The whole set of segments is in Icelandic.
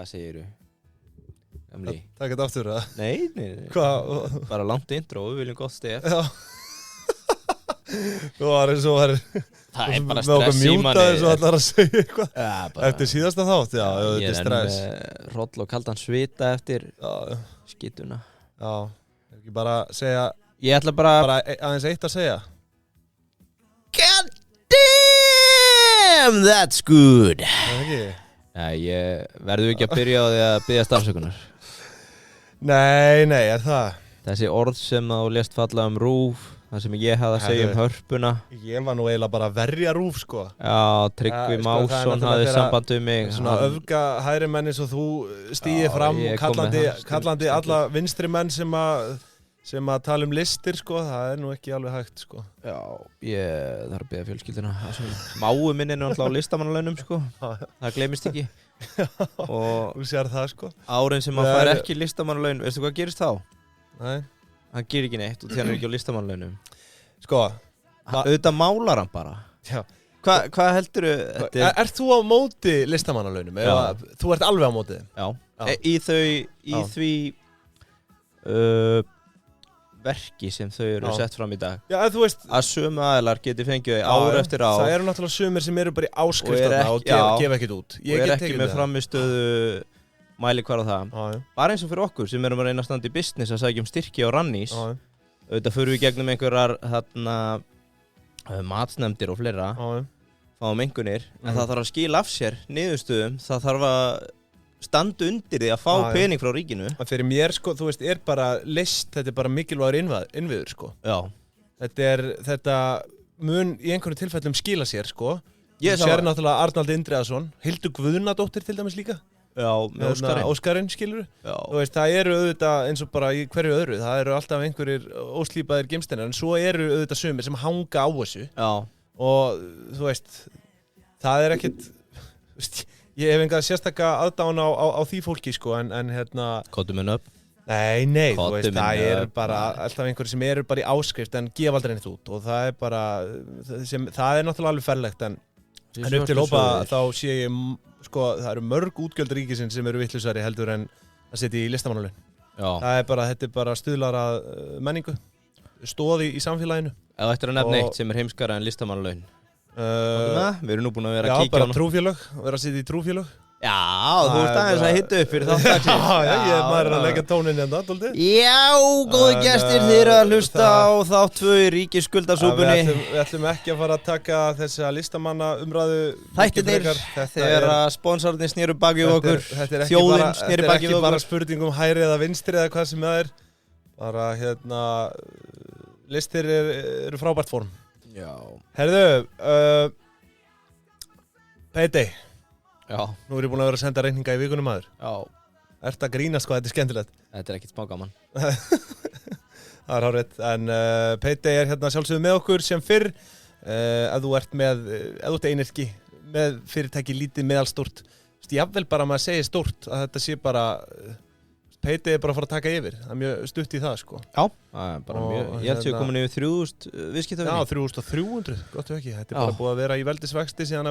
Hvað segirðu? Gamli. Takk þetta aftur, eða? Nei. Hvað? Bara langt intro, við viljum gott stef. Já. Þú var eins og var... Það bara stress í manni. Með okkur mjútaði svo allar að segja eitthvað. Já, bara... Eftir síðasta þátt, já, þetta er stress. Ég með hroll og kaldan svita eftir skituna. Já, ekki bara segja... Ég ætla bara... Bara aðeins eitt að segja. God damn, that's good. Það ekki? Já, ég verður ekki að byrja á því að biðja stafsökunar. Nei, er það? Þessi orð sem þú lést falla RÚV, það sem ég hafði að segja hörpuna. Ég var nú eiginlega bara að verja RÚV, sko. Já, Tryggvi Másson hafði samband við mig. Svona öfga hægri menn eins og þú stíði fram kallandi alla vinstri menn sem að tala listir, sko. Það er nú ekki alveg hægt, sko. Já, ég þarf að biðja fjölskylduna. Máu minn er náttúrulega á listamannalaunum, sko. Það gleymist ekki. Og þú sér það, sko. Árin sem maður fær ekki listamannalaun, veistu hvað gerist þá? Nei. Hann gerir ekki neitt og þérna ekki á listamannalaunum. Sko. Auðvitað málar hann bara. Já. Hvað heldurðu? Ert þú á móti listamannalaunum? Þú ert alveg á móti þeim? Já. Í því verki sem þau eru sett fram í dag. Já, þú veist að sömu aðilar geti fengið ár eftir ár. Það eru náttúrulega sumir sem eru bara í áskriftarna og gefa ekkert út. Og er ekki með framistöðu mælikvarða á það. Bara eins og fyrir okkur sem erum að reyna að standa í business að sækja styrki á Rannís. Auðvitað förum við gegnum einhverjar matsnefndir og fleira. Fáum einhvernir. En það þarf að skila af sér niðurstöðum. Það þarf að standa undir því að fá pening frá ríkinu. Fyrir mér, sko, þú veist, er bara list, þetta er bara mikilvægur innviður, sko. Já. Þetta mun í einhverju tilfellum skila sér, sko. Þú sér náttúrulega Arnaldur Indriðason, Hildur Guðnadóttir til dæmis líka. Já, með Óskarinn, skilurðu. Já. Þú veist, það eru auðvitað eins og bara í hverju öðru, það eru alltaf einhverjir óslípaðir geimsteinar, en svo eru auðvitað sumir sem hanga á þessu. Já. Og, þú veist, það er ekkert, þú veist, ég hef enga sérstaka aðdáun á því fólki, sko, en hérna... Kottum henn upp? Nei, þú veist, það er bara alltaf einhverjir sem eru bara í áskrift en gefa aldrei neitt út og það er bara, það er náttúrulega alveg ferlegt en upp til hópa þá sé ég, sko, það eru mörg útgjöld ríkisins sem eru vittlausari heldur en að setja í listamannalaun. Já. Það er bara, þetta er bara stuðlar að menningu, stoði í samfélaginu. Eða ættir að nefna eitt sem er heimskara en listamannalaun. Við erum nú búin að vera að kíkja á hana. Já, bara trúfélög, vera að sitja í trúfélög. Já, þú ert aðeins að hitta upp fyrir þáttaksins. Já, maður er að leggja tónin hérna, dálítið. Já, góði gestir, þið eru að hlusta á þátt 2 í ríkisskuldasúpunni. Við ætlum ekki að fara að taka þessa listamanna umræðu. Þættirnir, þegar að sponsorinn snéru baki við okkur, þjóðin snéru baki við okkur. Þetta er ekki bara spurning hægri eða vinstri eða hvað sem það er. Bara, hérna, listir eru frábært form. Já. Herðu, Payday. Já. Nú er ég búin að vera að senda reikninga í vikunum maður. Já. Ertu að grínast hvað þetta er skemmtilegt? Þetta er ekkert smá gaman. Það er hárrétt, en Payday er hérna sjálfsögðu með okkur sem fyrr. Ef þú ert einyrki með fyrirtæki lítið meðalstórt. Jafnvel bara maður segir stórt að þetta sé bara... Payday er bara að fara að taka yfir. Það er mjög stutt í það, sko. Já, það er bara mjög... Ég held að ég komin yfir 3000 viðskiptavinni. Já, 3300, gott ef ekki. Þetta er bara búið að vera í veldisvexti síðan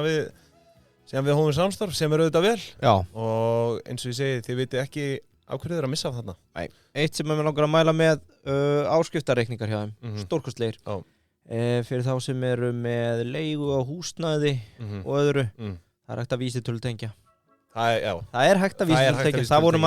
við hófum samstarf sem er auðvitað vel. Já. Og eins og ég segi, þið viti ekki á hverju þið eru að missa af þarna. Nei. Eitt sem ég langar að mæla með áskriftarreikningar hjá þeim, stórkostlegir. Já. Fyrir þá sem eru með leigu á húsnæði og öðru, það er hægt að vísitölutengja. Það er hægt að vísitölutengja. Það voru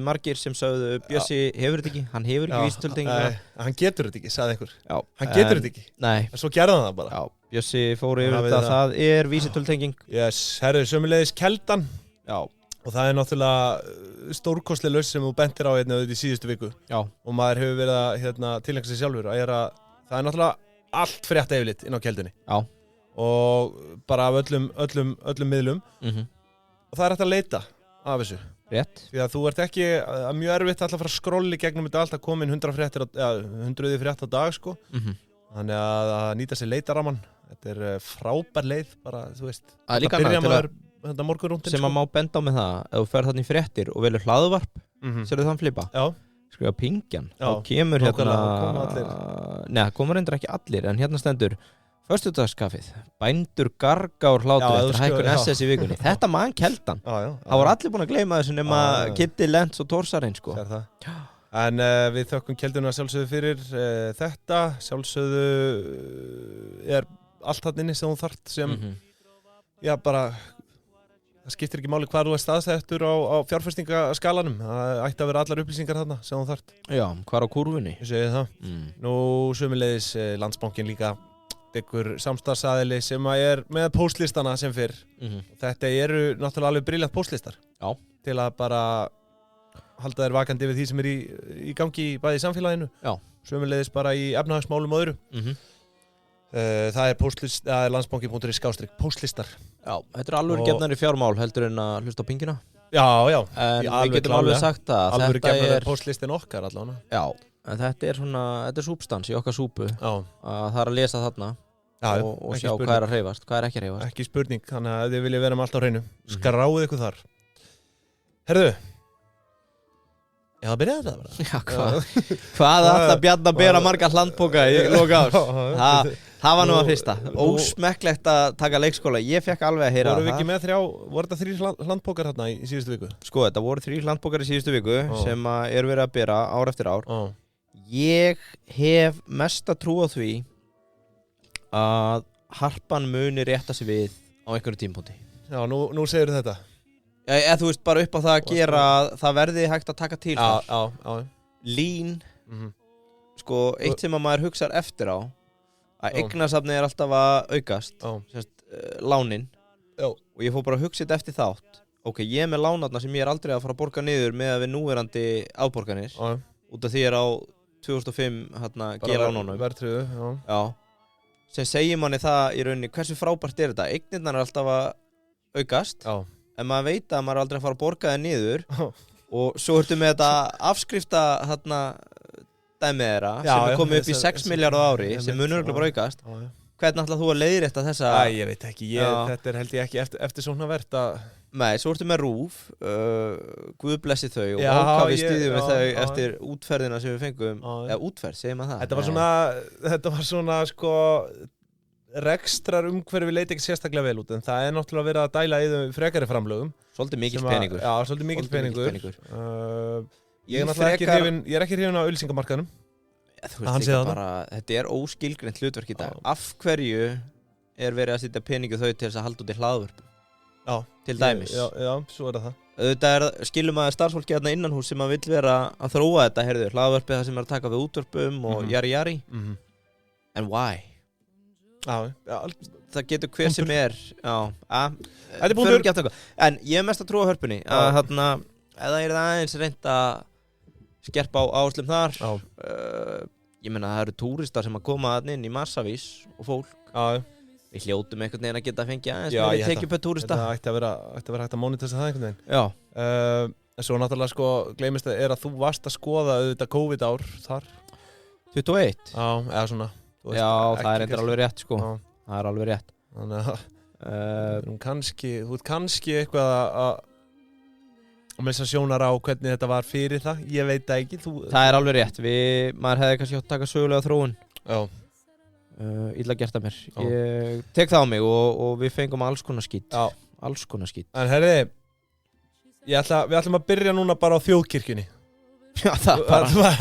margir sem sögðu Bjössi hefur þetta ekki, hann hefur ekki vísitölutengja. Hann getur þetta ekki, sagði einhver. Já. Hann getur þetta ekki. Nei. En svo gerði hann það bara. Já. Bjössi fór yfir þetta, það er vísitölutenging. Yes, herðu, sömuleiðis Keldan. Já. Og það er náttúrulega stórkostleg lausn sem þú bentir á hérna í síðustu viku. Já. Og maður hefur verið að tilengja sig sjálfur. Það er náttúrulega allt frétta yfirlit inn á Keldunni. Já. Og bara af öllum miðlum. Og það er hægt að leita af þessu. Rétt. Því að þú ert ekki, mjög erfitt alltaf að fara að skrolli gegnum þetta alltaf komin 100 fréttir á dag, sko. Þannig að nýta sér leitaramann. Þetta er frábær leið, bara, þú veist. Það er líka annað morgunrúndin sem að má benda á með það, ef þú fer þarna í fréttir og velur hlaðvarp, sérðu þann flipa? Já. Skrifa pingjan. Þá kemur hérna, koma reyndar ekki allir, en hérna stendur Föstudagskaffið, bændur garga úr hlátur eftir hækkun SS í vikunni. Þetta mann keldan. Það voru allir búin að gleyma þessu nema Kiddi, Lents og Tórsarinn, sko. Sér það. En við þökkum kelduna sjálfsögðu fyrir þetta. Sjálfsögðu allt þarna inni sem þú þarft sem, já, bara, það skiptir ekki máli hvað þú staðsettur á fjárfestingaskalanum. Það ætti að vera allar upplýsingar þarna sem þú þarft. Já, hvar á kúrfunni? Ég segi það. Nú sömuleiðis Landsbankinn líka. Ykkur samstarfsaðili sem með póstlistana sem fyrr. Þetta eru náttúrulega alveg brilljant póstlistar. Já. Til að bara halda þér vakandi við því sem í gangi bæði í samfélaginu. Já. Sömuleiðis bara í efnahagsmálum og öðru. Það er landsbanki.is/póstlistar. Já, þetta er alveg gefnar í fjármál heldur en að hlusta á pingina. Já, já. En við getum alveg sagt að alveg gefnar póstlistin okkar allavega. Já, en þetta er súbstans í okkar súpu. Já. Að það er að lesa þarna. Já, og sjá spurning. Hvað er að hreyfast, hvað er ekki að hreyfast. Ekki spurning, þannig að þið viljið vera með allt á hreinu. Skráið ykkur þar. Herðu, það byrjaði þetta bara. Já, hvað ætla Bjarni að bera marga hlandpoka í loka árs? Það var nú að fyrsta. Ósmekklegt að taka leikskóla. Ég fekk alveg að heyra það. Voru við ekki með voru þetta 3 hlandpokar þarna í síðustu viku? Sko, þetta voru 3 hlandpokar í síðustu viku sem eru verið að bera ár eftir ár. Ég hef mesta trú á því að harpan muni rétta sig við á einhverju tímpúti. Já, nú segir þetta. Eða þú veist bara upp á það að gera að það verði hægt að taka til þar. Já. Lín, sko, eitt sem að maður hugsar eftir á, að eignasafnið er alltaf að aukast, lánin, og ég fór bara að hugsa þetta eftir þátt. Ok, ég er með lánarna sem ég er aldrei að fara að borga niður með að við núverandi afborganir, út af því á 2005 gera lánunum. Verðtryggðu, já. Sem segir manni það í rauninni, hversu frábært er þetta? Eignirnar er alltaf að aukast, en maður veit að maður er aldrei að fara að borga það niður, og svo ertu með þetta afskrifta dæmið þeirra, sem er komið upp í 6 miljardar á ári, sem munur bara aukast. Hvernig ætlað þú að leiðrétta þessa? Ég veit ekki, þetta er held ég ekki eftir svona verðt að... Nei, svo ertu með RÚV, Guð blessi þau, og hvað við stýðum við þau eftir útferðina sem við fengum, eða útferð, segir maður það? Þetta var svona, sko, rekstrar umhverfi leit ekki sérstaklega vel út, en það er náttúrulega verið að dæla í þau frekari framlögum. Svolítið mikill peningur. Já, svolítið mikill peningur. Ég er ekki hrifinn á auglýsingamarkaðnum. Þetta er óskilgreint hlutverk í dag. Af hverju er verið að setja peningu þau til þess að halda út í hlaðvörpum? Já, til dæmis. Já, svo er það. Auðvitað skilum að starfsfólki hérna innanhús sem að vill vera að þróa þetta, heyrðu, hlaðvörpið það sem er að taka við útvörpum og jari. En why? Já. Það getur hver sem er. Þetta er búin. En ég er mest að trúa hörpunni að eða er það aðeins reynt að skerpa á áherslum þar. Ég meina það eru túristar sem að koma þarna inn í massavís og fólk. Við hljótum einhvern veginn að geta að fengja aðeins með við tekjum per túrista. Þetta ætti að vera hægt að monitorsa það einhvern veginn. Já. Svo náttúrulega sko, gleymist að að þú varst að skoða auðvitað COVID-ár þar. 21? Já, eða svona. Já, það er eitthvað alveg rétt sko. Það er alveg rétt. Þannig að þú ert kannski eitthvað að missa sjónar á hvernig þetta var fyrir það. Ég veit það ekki. Það er alveg rétt. Maður hefði kannski átt að taka sögulega þróun. Já. Illa gert að mér. Ég tek það á mig og við fengum alls konar skít. Já. Alls konar skít. En herri, við ætlum að byrja núna bara á þjóðkirkjunni. Já, það bara. Það að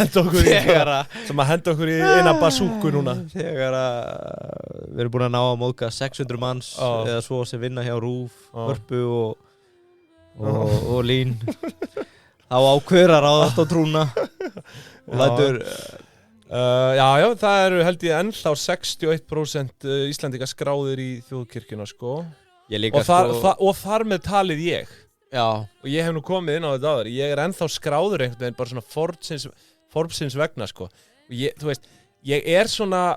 henda okkur í eina basúku núna. Þegar við erum búin að ná að móðga 600 manns eða svo sem vinna hjá RÚV, Hörpu og Lín. Þá ákveður að ráðast á trúna og lætur... Já, það eru held ég ennþá 61% Íslandinga skráðir í þjóðkirkjuna sko. Og þar með talið ég. Já. Og ég hef nú komið inn á þetta áður. Ég er ennþá skráður einhvern veginn bara svona Forbesins vegna sko. Og þú veist, ég er svona,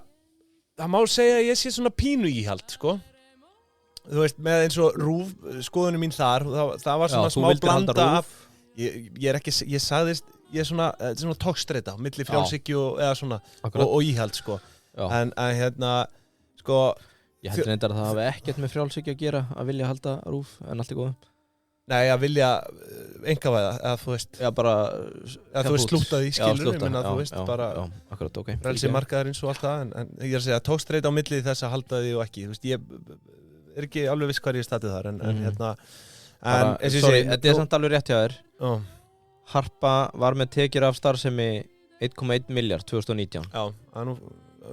það má segja að ég sé svona pínu íhald sko. Þú veist, með eins og RÚV, skoðunum mín þar, það var svona smá blanda af. Ég sagðist, ég er svona tókstreita milli frjálshyggju eða svona og íhald sko. En hérna sko ég heldur reyndar að það hafi ekkert með frjálshyggju að gera að vilja halda RÚV en allt er góð. Nei, að vilja einkavæða, eða þú veist Já, bara eða þú veist slúta því, skilur ég minna, þú veist, bara akkurat, ok frelsi markaðarins og allt það, en ég er að segja tókst reyta á milli þess að halda því og ekki, þú veist, ég er ekki alveg viss hvað ég statið þar, en hérna sorry, þetta er samt alveg rétt hjá þér Harpa var með tekjur af starfsemi 1,1 miljard 2019 Já, það er nú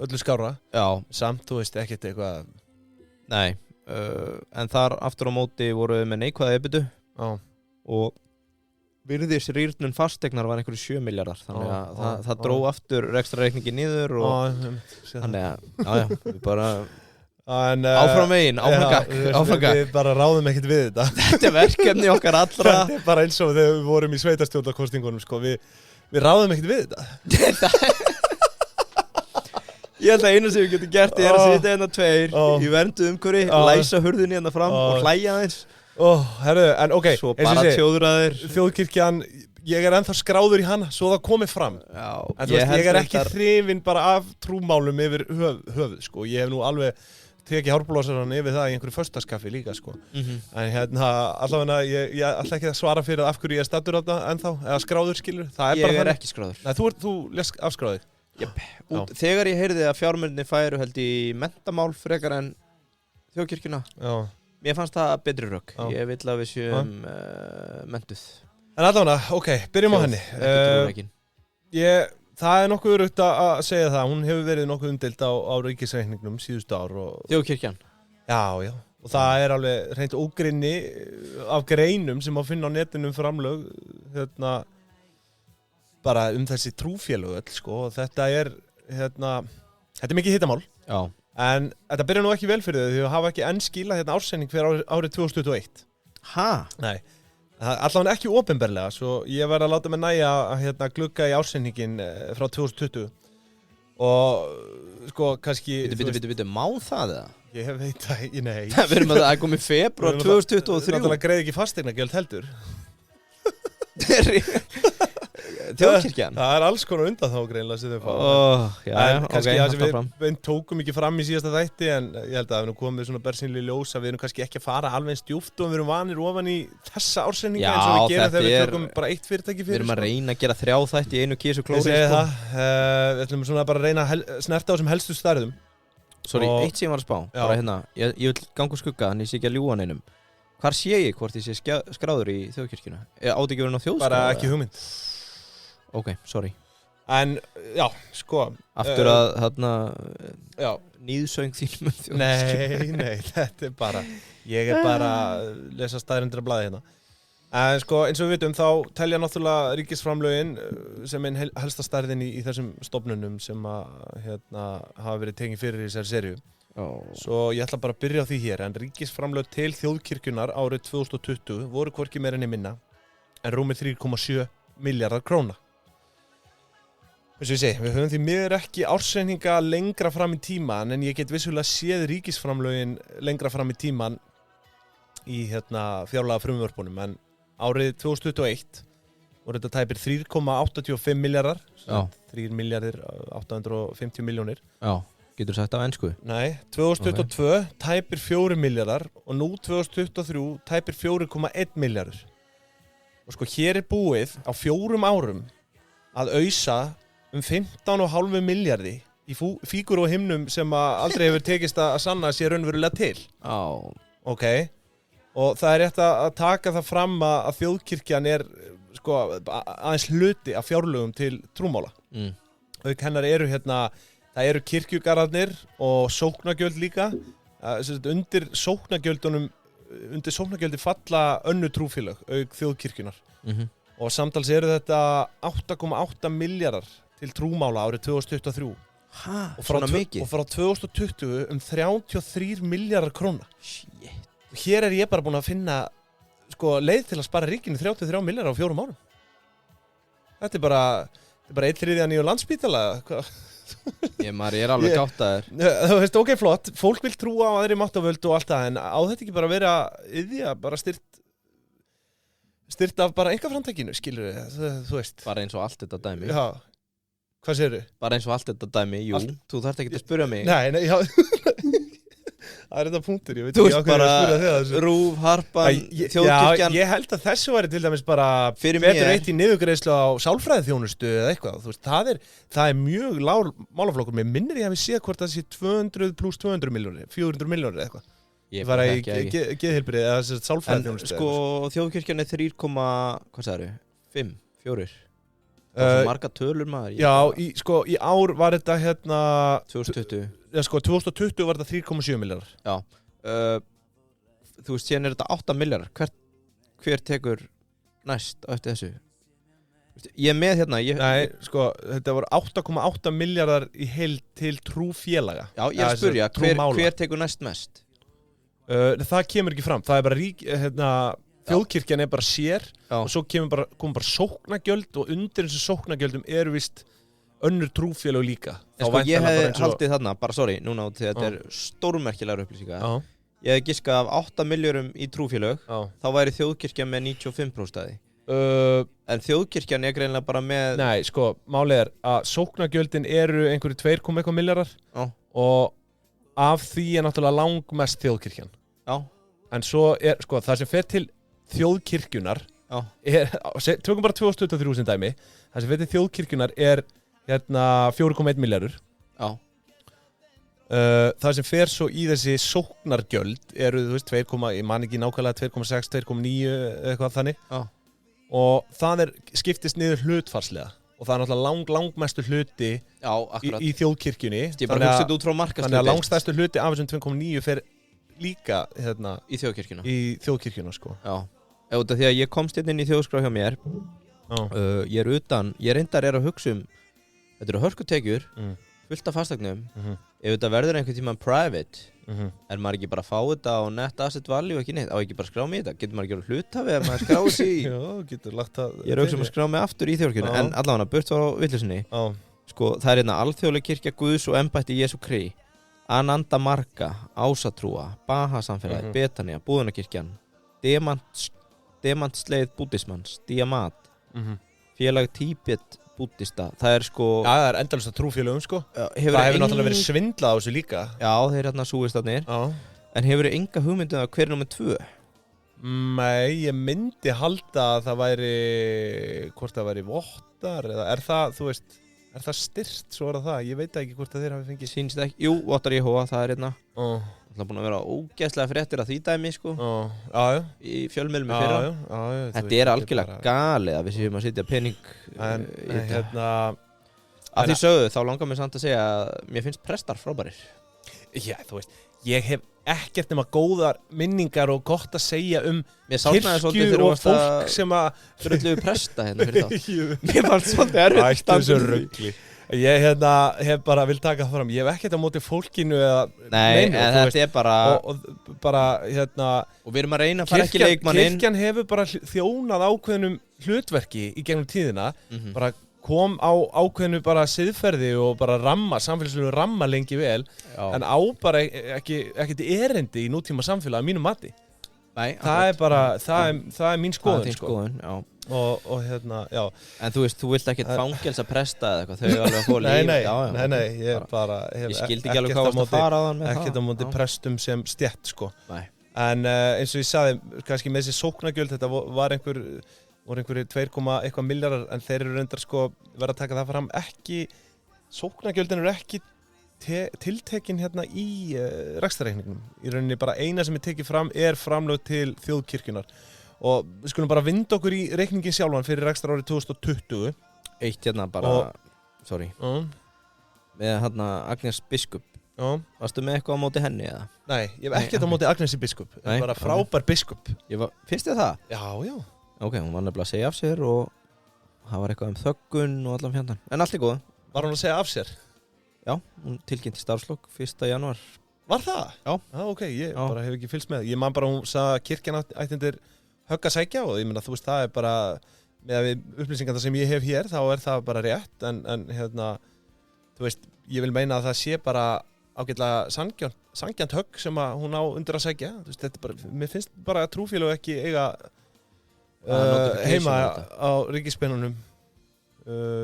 öllu skára samt, þú veist, ekkert eitthvað Nei, en þar aftur á móti voru við með neikvæða EBITDA og virðisrýrnun fastegnar var einhverju 7 miljardar þannig að það dró aftur rekstrarreikningi niður og þannig að við bara áfram veginn, áfram gakk Við bara ráðum ekkert við þetta Þetta er verkefni okkar allra Þetta er bara eins og þegar við vorum í sveitarstjórnarkostingunum sko, við ráðum ekkert við þetta Ég held að einu sem við getum gert er að sitja hérna tveir í verndu umhverfi, læsa hurðunni hérna fram og hlæja aðeins Herru, en ok, svo bara tjóðraðir Þjóðkirkjan, ég er ennþá skráður í hana svo það komið fram en þú veist, ég er ekki hrifinn bara af trúmálum yfir höfuð sko. Ég hef nú alveg tekið hárblósarann yfir það í einhverju föstaskaffi líka sko. En hérna, allavega ég ætla ekki að svara fyrir af hverju ég er staddur þarna ennþá eða skráður skilur Ég er ekki skráður Nei, þú lest afskráðið Þegar ég heyrði að fjármunni færu held í menntamál frekar en þjóðkirkjuna Mér fannst það betri rök Ég vil að við séum mentuð En allavega, ok, byrjum á henni Það er nokkuð örugt að segja það Hún hefur verið nokkuð umdeild á ríkisreikningnum síðustu ár Þjóðkirkjan Já, og það er alveg hreint ógrynni af greinum sem að finna á netinu framlög hérna bara þessi trúfélög öll sko og þetta er mikið hitamál en þetta byrjar nú ekki vel fyrir þau því að hafa ekki enn skilað ársreining fyrir árið 2021 Nei, allavega ekki opinberlega svo ég verð að láta mig næja að glugga í ársreiningin frá 2020 og sko kannski Bitu, má það eða? Ég veit það, nei Við erum að það komið febrúar 2023 Það greiði ekki fasteignagjöld heldur Þjóðkirkjan Það er alls konar undan þá greinlega sem þau fá en kannski það sem við tókum ekki fram í síðasta þætti en ég held að við komum svona bersýnilega ljós að við erum kannski ekki að fara alveg stjúft og við erum vanir ofan í þessa ársreininga eins og við gerum þegar við tökum bara eitt fyrirtæki fyrir Við erum að reyna að gera 3 þætti í einu kísu klóri Við ætlum svona bara að reyna að snerta á þessum helstu stærðum Sorry, eitt sem ég var að spá bara hérna, ég vil ganga skugga þannig sé ekki að ljúga neinum Hvar sé ég hvort ég sé skráður í þjóðkirkjuna? Átti ekki verið á þjóðskrá? Bara ekki hugmynd Ok, sorry En, já, sko Aftur að, þarna nýðsöng þínum þjóðkirkjuna Nei, þetta er bara Ég er bara að lesa staðreyndir af blaði hérna En sko, eins og við vitum þá telja náttúrulega ríkisframlögin sem einn helsta stærðin í þessum stofnunum sem að hafa verið tekið fyrir í þessari seríu Svo ég ætla bara að byrja á því hér en ríkisframlög til þjóðkirkjunar árið 2020 voru hvorki meira enn minna en rúmir 3,7 miljardar króna Eins og ég segi, við höfum því miður ekki ársreininga lengra fram í tíman en ég get vissulega séð ríkisframlögin lengra fram í tíman í fjárlaga frumvörpunum en árið 2021 voru þetta tæpir 3,85 miljardar 3 miljardir 850 miljónir Getur sagt á ensku? Nei, 2022 tæpir 4 miljardar og nú 2023 tæpir 4,1 miljardur og sko hér er búið á 4 árum að ausa 15,5 miljardi í fígur og himnum sem aldrei hefur tekist að sanna sér raunverulega til Ok og það er rétt að taka það fram að þjóðkirkjan er sko aðeins hluti af fjárlögum til trúmála Auk hennar eru það eru kirkjugarðarnir og sóknagjöld líka undir sóknagjöldi falla önnur trúfélög auk þjóðkirkjunar og samtals eru þetta 8,8 miljardar til trúmála árið 2023 og frá 2020 33 miljardar króna Shit Hér er ég bara búin að finna sko, leið til að spara ríkinu 33 miljardar á 4 árum. Þetta er bara 1/3 af nýju Landspítala. Maður er alveg gáttaður. Þú veist, ok, flott. Fólk vil trúa á aðri máttavöld og allt það, en á þetta ekki bara vera yðja, bara styrt af bara einkaframtakinu, skilur við, þú veist. Bara eins og allt þetta dæmi. Já. Hvað segirðu? Bara eins og allt þetta dæmi, jú. Þú þarft ekki að spyrja mig. Nei, já. Það þetta punktur, ég veit ekki á hverju að spyrja þig Rúf, Harpan, Þjóðkirkjan ég held að þessu væri til dæmis bara betur eitt í niðurgreiðslu á sálfræðiþjónustu eða eitthvað, þú veist, það er mjög lágur málaflokkur, mér minnir ég hafi séð hvort það sé 200 plus 200 milljónir 400 milljónir eða eitthvað ég var í geðheilbrigði eða sálfræðiþjónustu en sko Þjóðkirkjan er 3,5, 4 það er marga tölur maður já, í ár var þetta 2020 Já, sko, 2020 var þetta 3,7 milljarðar. Já. Þú veist, síðan er þetta 8 milljarðar. Hver tekur næst á eftir þessu? Ég er með hérna... Nei, sko, þetta voru 8,8 milljarðar í heild til trúfélaga. Já, ég er að spyrja, hver tekur næst mest? Það kemur ekki fram. Það er bara þjóðkirkjan er bara sér og svo kom bara sóknagjöld og undir þessu sóknagjöldum eru vist... önnur trúfélög líka sko, ég hef haldið þarna, bara sorry núna út því að þetta er stórmerkilegar upplýsingar ég hef giskað af 8 milljörðum í trúfélög þá væri þjóðkirkjan með 95% en þjóðkirkjan er greinilega bara með Nei, sko, málið er að sóknagjöldin eru einhverju 2,1 milljarðar og af því er náttúrulega langmest þjóðkirkjan en svo er, sko, það sem fer til þjóðkirkjunar tökum bara 2023 sem dæmi það sem fer til þjóðkirkjunar er 4,1 milljarður það sem fer svo í þessi sóknargjöld eru þú veist 2, ég man ekki nákvæmlega 2,6, 2,9 eitthvað þannig og það skiptist niður hlutfarslega og það er náttúrulega langmestu hluti í þjóðkirkjunni þannig að langstæstu hluti af þessum 2,9 fer líka í þjóðkirkjuna sko. Því að ég komst inn í þjóðskrá hjá mér ég er utan, ég reyndar að hugsa þetta eru hörkutekjur fullt af fastegnum ef þetta verður einhvern tímann private er maður ekki bara að fá þetta á net asset value og ekki neitt, á ekki bara að skrá mig í þetta getur maður ekki að hluthafi ef maður skráir sig í ég er auðvitað að skrá mig aftur í þjóðkirkjunni en allavega burt var á villusinni sko það er alþjóðleg kirkja Guðs og embætti Jesú Krí Ananda Marga, Ásatrúa Baha-samfélagi, Betania, Búðunarkirkjan Demantsleið Búddismans, Diamat félag Tíbet búddista, það er sko það er endalaust að trúfélögum sko það hefur náttúrulega verið svindlað á þessu líka já, þeir súistarnir en hefur þið enga hugmyndum að hver er númer 2? Nei, ég myndi halda að það væri hvort það væri Vottar eða er það, þú veist er það styrt, svo er það, ég veit ekki hvort að þeir hafi fengið sýnst ekki, jú, Vottar Jehóva, það er það er búin að vera ógeðslega fréttir að því dæmi sko í fjölmiðlum í fyrra þetta er algjörlega galið að við séum að sitja pening í þetta af því sögðu þá langar mér samt að segja að mér finnst prestar frábærir já þú veist ég hef ekkert nema góðar minningar og gott að segja kirkju og fólk sem að drulluðu presta hérna fyrir þá mér fannst svolítið erfitt ég hef bara vil taka það fram ég hef ekkert á móti fólkinu eða nei, en þetta er bara og bara og við erum að reyna að fara ekki leikmann inn kirkjan hefur bara þjónað ákveðnum hlutverki í gegnum tíðina bara kom á ákveðnu bara siðferði og bara samfélagslegu ramma lengi vel en á bara ekkert erindi í nútíma samfélagi að mínu mati nei, það er bara það er mín skoðun sko og já en þú veist, þú vilt ekkert fangelsa presta eða eitthvað, þau er alveg að fá líf nei, ég bara ég skildi ekki alveg hvað varst að fara á þann með það ekkert á móti prestum sem stjætt sko nei. En eins og ég sagði, kannski með þessi sóknagjöld þetta voru einhverju 2,1 milljarðar en þeir eru reyndar sko verða að taka það fram ekki sóknagjöldin eru ekki tiltekin hérna í rekstrarreikningnum í rauninni bara eina sem er tekið fram er framlög til þjóðkirkjunar og við skulum bara vinda okkur í reikningin sjálfan fyrir rekstrarárið 2020 eitt hérna bara sorry með hérna Agnes Biskup varstu með eitthvað á móti henni eða? Nei, ég hef ekkert á móti Agnesi Biskup það er bara frábær biskup finnst þið það? Já ok, hún var nefnilega að segja af sér og það var eitthvað þöggun og allan fjandan en allt er góð var hún að segja af sér? Já, hún tilkynnti starfslokk 1. janúar Var það? Já ok, ég bara hef ekki fylgst með ég man bara hún sagði að kirkjan ættindir högg að sækja og ég meina þú veist það er bara með upplýsingar sem ég hef hér þá er það bara rétt en þú veist ég vil meina að það sé bara ágætlega sanngjarnt högg sem að hún á undir að sækja þú veist þetta bara mér finnst bara að trúfélög ekki eiga heima á ríkisspennunum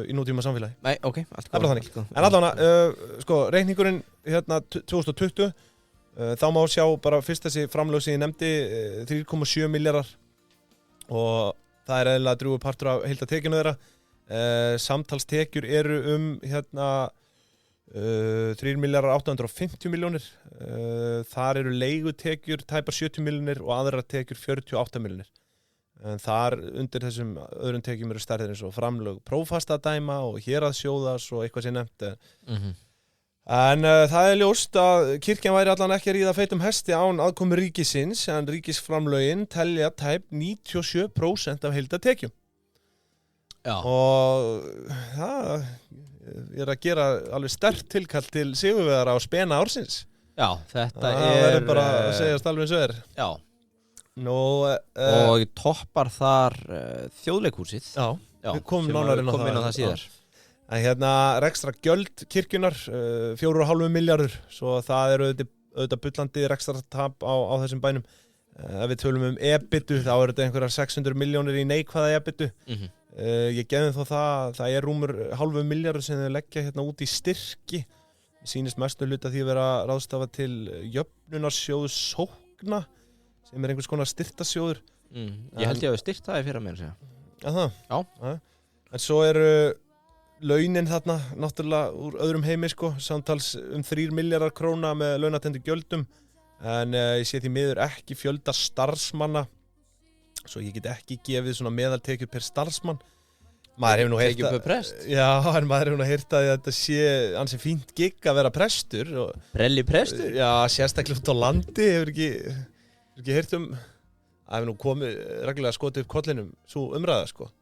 í nútíma samfélagi. Nei, ok, allt góð. En allavega, sko, reikningurinn hérna 2020 Þá má sjá bara fyrst þessi framlög sem ég nefndi 3,7 milljarðar og það eðlilega drjúgur partur af heildartekjunum þeirra. Samtalstekjur eru 3.850 milljónir. Þar eru leigutekjur tæpar 70 milljónir og aðrar tekjur 48 milljónir. En þar undir þessum öðrum tekjum eru stærðir eins og framlög prófastadæma og héraðssjóðs og eitthvað sem nefnt. En það ljóst að kirkjan væri allan ekki að ríða feitum hesti án aðkomu ríkisins, en ríkisframlögin telja tæp 97% af heildartekjum. Já. Og það að gera alveg sterkt tilkall til sigurvegara á spena ársins. Já, þetta það verður bara að segjast alveg eins og Já. Nú, og toppar þar þjóðleikhúsið. Já, við komum nánar inn á það síðar. En rekstra gjöld kirkjunar 4,5 milljarður, svo það eru auðvitað bullandi rekstratap á þessum bænum. Ef við tölum EBITu, þá eru þetta einhverjar 600 milljónir í neikvæða EBITu. Ég gefði þó það rúmur 0,5 milljarður sem þau leggja út í styrki. Sýnist mestu hluta því að vera ráðstafa til jöfnunarsjóðs sókna, sem einhvers konar styrktasjóður. Ég held ég að við styrkt það í fyrra meira segja. Já. En svo eru launin þarna náttúrulega úr öðrum heimi samtals 3 milljarðar króna með launatendu gjöldum, en ég sé því miður ekki fjölda starfsmanna, svo ég get ekki gefið svona meðaltekjur per starfsmann. Maður hefur nú heyrt per prest. Já, en maður hefur nú heyrt að þetta sé ansi fínt gigg að vera prestur. Brelli prestur? Já, sérstaklega út á landi, hefur ekki heyrt það hefur nú komið reglulega skotið upp kollinum svo umræða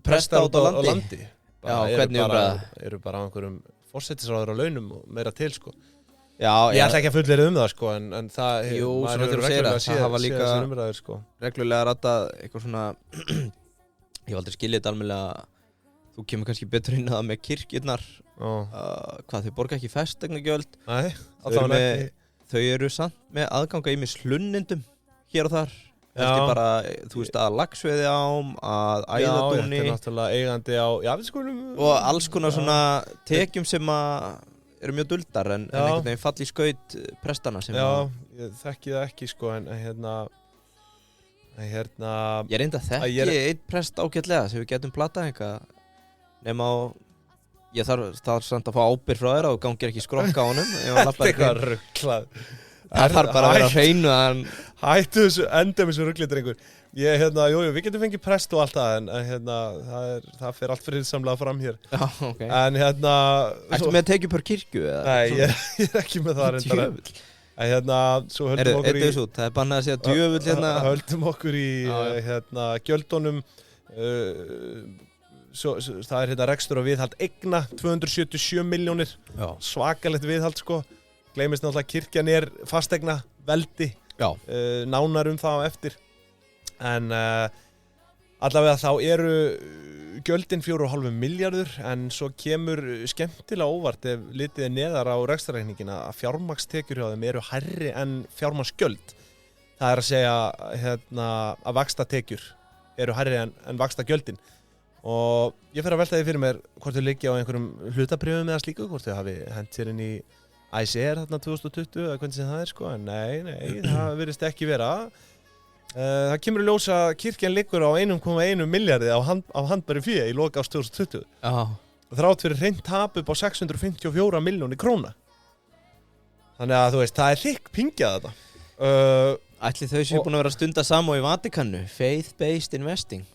Prestar út á landi. Já, hvernig umræða? Eru bara á einhverjum forsætisráður á launum og meira til Já, ég ætla ekki að fullyrða það en það maður hefur reglulega séð það var líka umræður reglulega rættað eitthvað svona ég hef aldrei skiljið þetta almennilega. Þú kemur kannski betur inn að það með kirkjurnar hvað þau borga ekki fasteignagjöld. Nei, þau eru samt með aðganga ýmis hlunnindum hér og þar. Eftir bara, þú veist, að laxveiði ám, að æðadúni. Já, þetta náttúrulega eigandi á, við skulum. Og alls konar svona tekjum sem eru mjög duldar en einhvern veginn fall í skaut prestana sem ég þekki það ekki Ég reynda þekki einn prest ágætlega sem við getum platað eitthvað nema á ég þarf samt að fá ábyrgð frá þér og gangir ekki skrokka á honum. Þetta er eitthvað rugglað. Það þarf bara að vera að hreinu að hann hættu þessu þessu rugglitringur. Við getum fengið prest og allt það en það fer allt friðsamlega fram hér. Já, ok. En Ertu með að tekið per kirkju? Nei, ég er ekki með það reyndar. En svo höldum okkur í það er bannað að segja djöfull höldum okkur í gjöldunum. Það er rekstur og viðhald eigna 277 milljónir. Svakalegt viðhald Gleymist náttúrulega kirkjan fasteigna veldi. Nánar það á eftir. En allavega þá eru gjöldin 4,5 milljarður, en svo kemur skemmtilega óvart ef litið neðar á rekstrarreikningina að fjármagnstekjur hjá þeim eru hærri en fjármagnsgjöld. Það er að segja að vaxtatekjur eru hærri en vaxtagjöldin. Og ég fer að velta því fyrir mér hvort þau liggja á einhverjum hlutabrifum eða slíku, hvort þau hafi hent sér inn í ICR þarna 2020 eða hvernig sem það en nei, það virðist ekki vera. Það kemur í ljós að kirkjan liggur á 1,1 milljarði á handbæri fé í lok árs 2020. Þrátt fyrir hreint tap upp á 654 milljónir króna. Þannig að þú veist, það er þykk pingjað þetta. Ætli þau séu búin að vera að stunda saman í Vatíkanu, faith-based investing.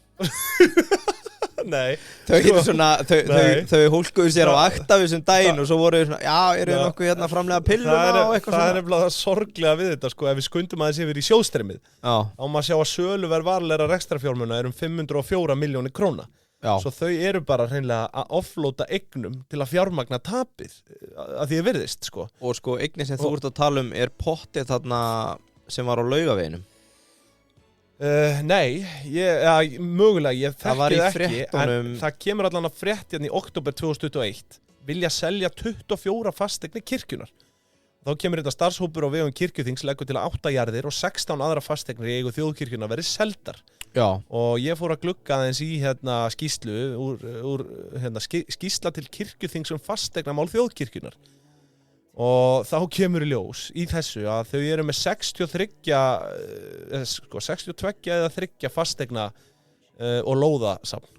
Nei. Þau hólkuðu sér á Actavis daginn og svo voru þau eru þau nokkuð framlega pilluna og eitthvað svona. Það er nefnilega sorglega við þetta ef við skundum aðeins yfir í sjóðstreymið. Á maður sjá að söluverð varlegra rekstrarfjármuna er 504 milljónir króna. Svo þau eru bara hreinlega að offlóta eignum til að fjármagna tapið að því virðist Og eignin sem þú ert að tala er pottið þarna sem var á Laugaveginum. Nei, mögulega, ég þekki það ekki, en það kemur allan að frétt í október 2021 vilja selja 24 fasteignir kirkjunar. Þá kemur þetta starfshópur á vegum kirkjuþings leggur til að 8 jarðir og 16 aðra fasteignir í eigu þjóðkirkjuna verið seldar. Og ég fór að glugga aðeins í skýrslu úr skýrsla til kirkjuþings fastegnamál þjóðkirkjunar. og þá kemur í ljós í þessu að þau eru með 62 eða 3 fastegna og lóðasafn.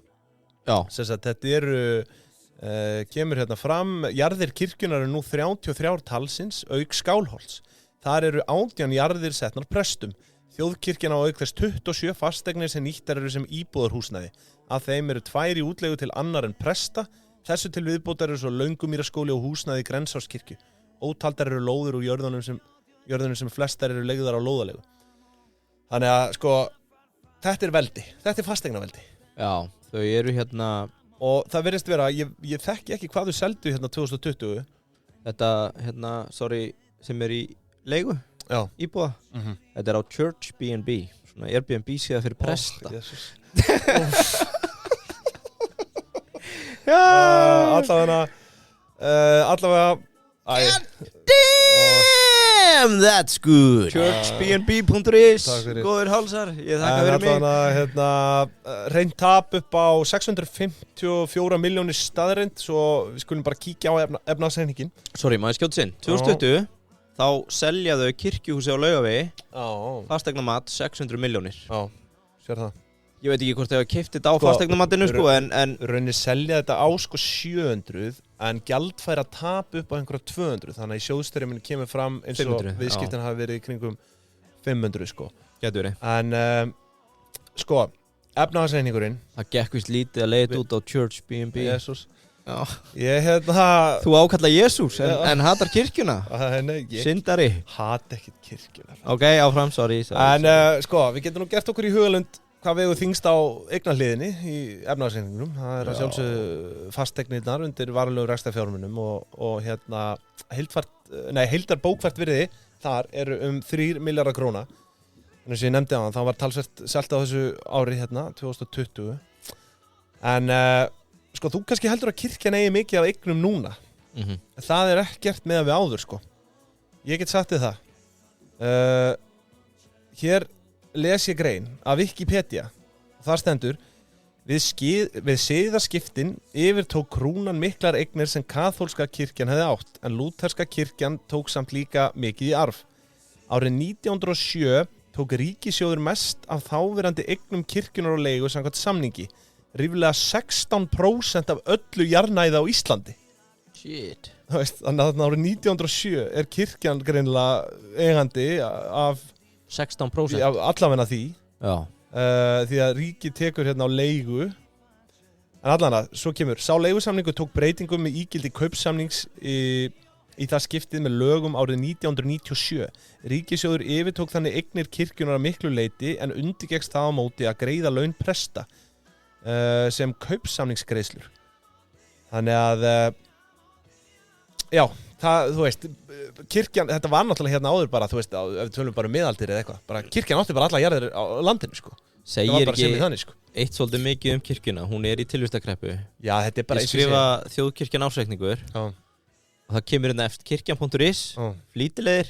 Sess að þetta eru kemur hérna fram, jarðir kirkjunar eru nú 33 talsins auk Skálholts. Þar eru 18 jarðir setnar prestum. Þjóðkirkjan á auk þess 27 fastegnir sem nýttar eru sem íbúðarhúsnæði. Af þeim eru 2 í útleigu til annar en presta. Þessu til viðbótar eru svo Löngumýraskóli og húsnæði í Grensáskirkju. Ótaldar eru lóðir úr jörðunum sem flestar eru leigðar á lóðalegu. Þannig að sko, þetta er veldi. Þetta er fastegnaveldi. Já, þau eru hérna... Og það verðist vera, ég þekki ekki hvað þau seldu hérna 2020. Þetta, hérna, sem er í leigu, íbúða. Þetta er á Church B&B, svona Airbnb síða fyrir presta. Allavega God damn, that's good. Churchbnb.is, góður hálsar, ég þakka fyrir mig. Hérna, reynt tap upp á 654 milljónir staðreind, svo við skulum bara kíkja á efnahagsreikningin. Sorry, maður skjóta sinn, 2020 þá selja þau kirkjuhúsi á Laugavegi, fasteignamat 600 milljónir. Já, sér það. Ég veit ekki hvort þau hafa keypt þetta á fasteignamatinu sko, en rauninni selja þetta á sko 700 en gjaldfæra tap upp á einhverja 200, þannig að í sjóðstreyminni kemur fram eins og viðskiptin hafi verið í kringum 500 sko. Getur verið. En sko, efnahagsreikningurinn. Það gekk vist lítið að leiða út á Church B&B. Jesus. Já. Þú ákallar Jesús en hatar kirkjuna. Nei, syndari. Hat ekkert kirkjuna. Ok, áfram, sorry. En sko, við getum nú gert okkur í hugalund hvað vegur þyngst á eignarhliðinni í efnahagsreikningnum. Það er að sjálfsögðu fasteignirnar undir varanlegum rekstrarfjármunum og hérna heildarbókfært virði þar eru 3 milljarðar króna. Þannig sem ég nefndi á hann, þá var talsvert selt á þessu ári hérna, 2020. En sko, þú kannski heldur að kirkjan eigi mikið af eignum núna. Það er ekkert með við áður sko. Ég get sagt þið það. Hér les ég grein af Wikipedia og þar stendur við siðaskiptin yfirtók krúnan miklar eignir sem kaþólska kirkjan hefði átt en lútherska kirkjan tók samt líka mikið í arf. Árið 1907 tók ríkissjóður mest af þáverandi eignum kirkjunar og leigu samkvæmt samningi, ríflega 16% af öllu jarðnæði á Íslandi. Shit. Þannig að árið 1907 er kirkjan greinilega eigandi af 16%? Allavegna því. Já. Því að ríkið tekur hérna á leigu. En allavega, svo kemur. Sá leigusamningu tók breytingum með ígildi kaupsamnings í það skiptið með lögum árið 1997. Ríkissjóður yfirtók þannig eignir kirkjunar að miklu leyti en undirgekkst það á móti að greiða laun presta sem kaupsamningsgreiðslur. Þannig að já, það, þú veist, kirkjan, þetta var náttúrulega hérna áður bara, þú veist, ef við tölum bara miðaldir eða eitthvað, bara kirkjan átti bara alla jarðir á landinu, sko. Segir ekki þannig, sko. Eitt svolítið mikið kirkjuna, hún er í tilvistakreppu. Já, þetta er bara eins og skrifa þjóðkirkjan ársreikningur og það kemur hérna eftir kirkjan.is, flýtilegir,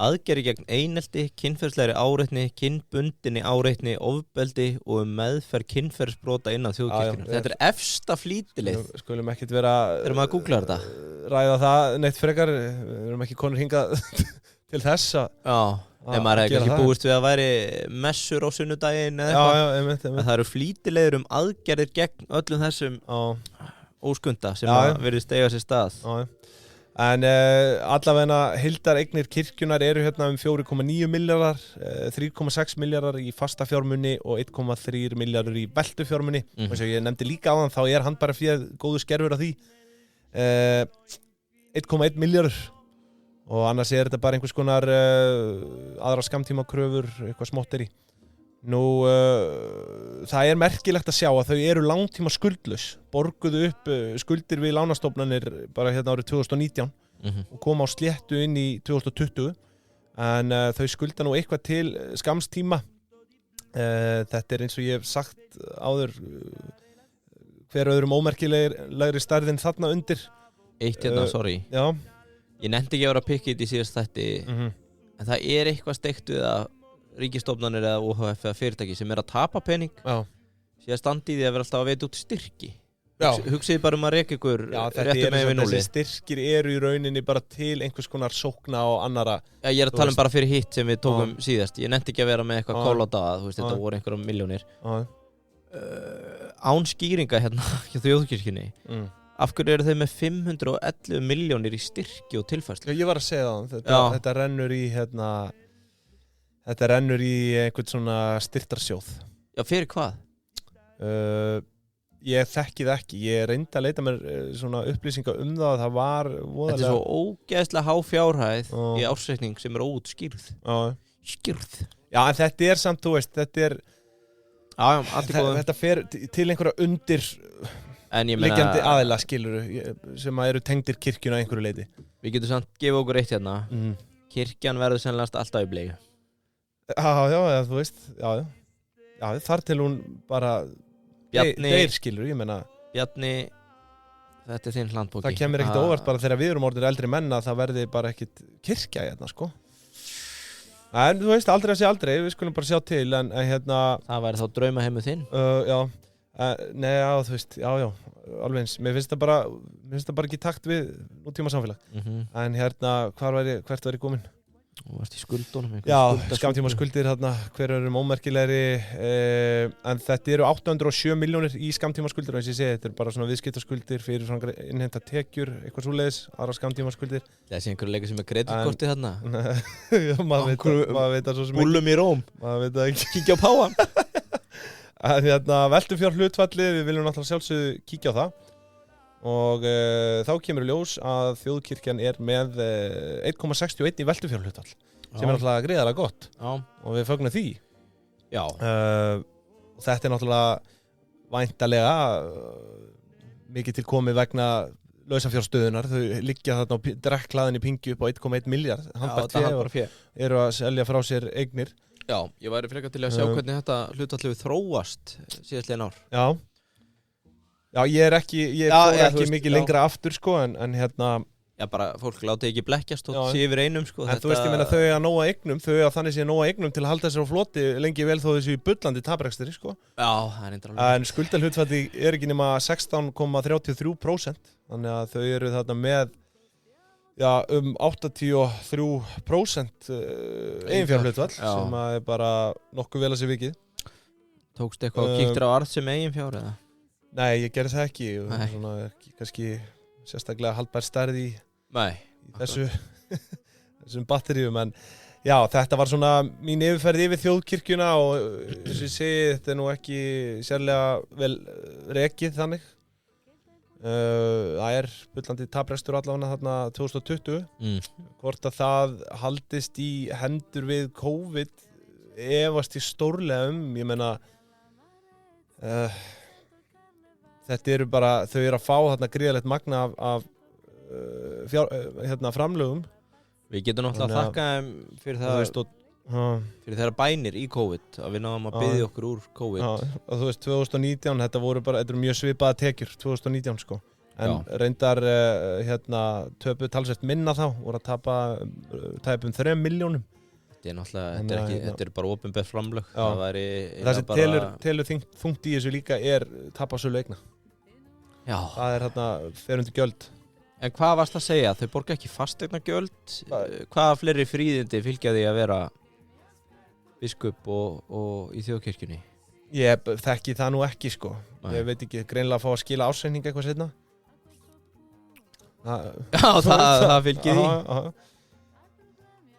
aðgerri gegn einelti, kynferðslegri áreitni, kynbundinni áreitni, ofbeldi og meðferð kynferðsbrota innan þjóðkirkjunar. Þetta er efsta flýtileið. Skulum ekkert vera... Erum að googla þetta? Ræða það neitt frekar, við erum ekki konur hingað til þess að... Já, ef maður hefði ekki búist við að væri messur á sunnudaginn eða eitthvað. Já, einmitt. Það eru flýtilegir aðgerðir gegn öllum þessum óskunda sem að virðist eiga sér stað. Já. En allavegna heildar eignir kirkjunar eru hérna 4,9 milljarðar, 3,6 milljarðar í fasta fjármuni og 1,3 milljarður í veltu fjármuni. Og eins og ég nefndi líka á þann, þá er hann bara fyrir góðu skerfur af því. 1,1 milljarður og annars er þetta bara einhvers konar aðra skammtímakröfur, eitthvað smotteri. Nú, það er merkilegt að sjá að þau eru langtíma skuldlaus, borguðu upp skuldir við lánastofnanir bara hérna árið 2019 og koma á sléttu inn í 2020 en þau skulda nú eitthvað til skamstíma. Þetta er eins og ég hef sagt áður hver öðrum ómerkilegri stærðin þarna undir. Eitt hérna, sorry. Já. Ég nefndi ekki að vera pikkið í síðast þætti en það er eitthvað steikt við að ríkisstofnanir eða OHF eða fyrirtæki sem er að tapa pening sé að standa í því að vera alltaf að veita út styrki Hugsið bara að reka ykkur réttum megin við núli. Þessi styrkir eru í rauninni bara til einhvers konar sókna og annara. Já, ég að tala bara fyrir hitt sem við tókum síðast. Ég nefndi ekki að vera með eitthvað kól á dag, þetta voru einhverjum milljónir. Án skýringa hérna hjá Þjóðkirkjunni. Af hverju eru þau með 511 milljónir í styrki og tilfærslu? Já, ég var að segja það. Þetta rennur í einhvern svona styrtarsjóð. Já, fyrir hvað? Ég þekki það ekki, ég reyndi að leita mér svona upplýsingar það að það var voðalega... Þetta er svo ógeðslega há fjárhæð í ársreikning sem er óútskýrð. Skýrð. Já, en þetta er samt, þú veist, þetta fer til einhverja undir liggjandi aðila, skilurðu, sem eru tengdir kirkjuna að einhverju leiti. Við getum samt gefið okkur eitt hérna. Kirkjan verður sennilegast alltaf í bleiu. Já, þú veist, já, þar til hún bara... Deyr skilur, ég meina Bjarni, þetta er þinn hlandbóki. Það kemur ekkert óvart bara þegar við erum orðnir eldri menna að það verði bara ekkert kirkja hérna, sko. En þú veist, aldrei að segja aldrei, við skulum bara sjá til, en hérna... Það væri þá draumaheimu þinn? Já, nei, já, þú veist, já, alveg eins. Mér finnst það bara ekki í takt við nútíma samfélag. En hérna, hvert væri komin? Þú varst í skuldunum. Já, skammtíma skuldir hérna, hver eru ómerkilegri, en þetta eru 807 milljónir í skammtíma skuldir, og eins og ég segi, þetta eru bara svona viðskiptaskuldir fyrir svona innheimta tekjur, eitthvað svoleiðis, aðra skammtíma skuldir. Það sé einhverju leika sem er kreditkortið þarna. Já, maður veit það svo sem ekki. Búllum í Róm. Maður veit það ekki. Kíkja á páan. En hérna, veltufjárhlutfallið, við viljum náttúrulega sjálfsögðu kíkja á það. Og þá kemur í ljós að Þjóðkirkjan er með 1,61 í veltufjárhlutfall sem er náttúrulega gríðarlega gott og við fögnum því. Já. Þetta er náttúrulega væntanlega mikið til komið vegna lausafjárstöðunar. Þau liggja þarna og drekklaðin í pingju upp á 1,1 miljard. Handbært eru að selja frá sér eignir. Já, ég væri frekar til að sjá hvernig þetta hlutfall hefur þróast síðastliðin ár. Já, ég fór ekki mikið lengra aftur, sko, en hérna... Já, bara fólk láti ekki blekkjast og sé yfir einum, sko. En þú veist, ég meina, þau að nóga eignum, þannig sé nóga eignum til að halda sér á floti lengi vel þó þessu í bullandi taprekstri, sko. Já, það er einnig alveg. En skuldahlutfalli er ekki nema 16,33%, þannig að þau eru þarna með, já, 83% eiginfjárhlutfall, sem er bara nokkuð vel að sé vikið. Tókstu eitthvað og kíktir á arð sem eiginfjár, eða? Nei, ég gerði það ekki, svona ekki kannski sérstaklega haldbær stærð í þessum batteríum, en já, þetta var svona mín yfirferð yfir Þjóðkirkjuna og eins og ég segi, þetta er nú ekki sérlega vel rekið þannig. Það er bullandi taprekstur allavega þarna 2020, hvort að það haldist í hendur við COVID efast í stórlega ég meina þetta eru bara, þau eru að fá þarna gríðalegt magna af framlögum. Við getum náttúrulega að þakka þeim fyrir það, fyrir þeirra bænir í COVID, að við náðum að biðja okkur úr COVID. Og þú veist, 2019, þetta eru mjög svipaða tekjur, 2019, sko. En reyndar, töpuðu talsvert minna þá, voru að tapa 3 milljónum. Þetta er náttúrulega, þetta er bara opinber framlög. Það sem telur þungt í þessu líka er tapasölu eigna. Já. Það er fer undir gjöld. En hvað varst að segja? Þau borga ekki fasteignagjöld? Hvaða fleiri fríðindi fylgja því að vera biskup og í Þjóðkirkjunni? Ég þekki það nú ekki, sko. Ég veit ekki, greinilega að fá að skila ársreikning eitthvað seinna. Já, það fylgir því.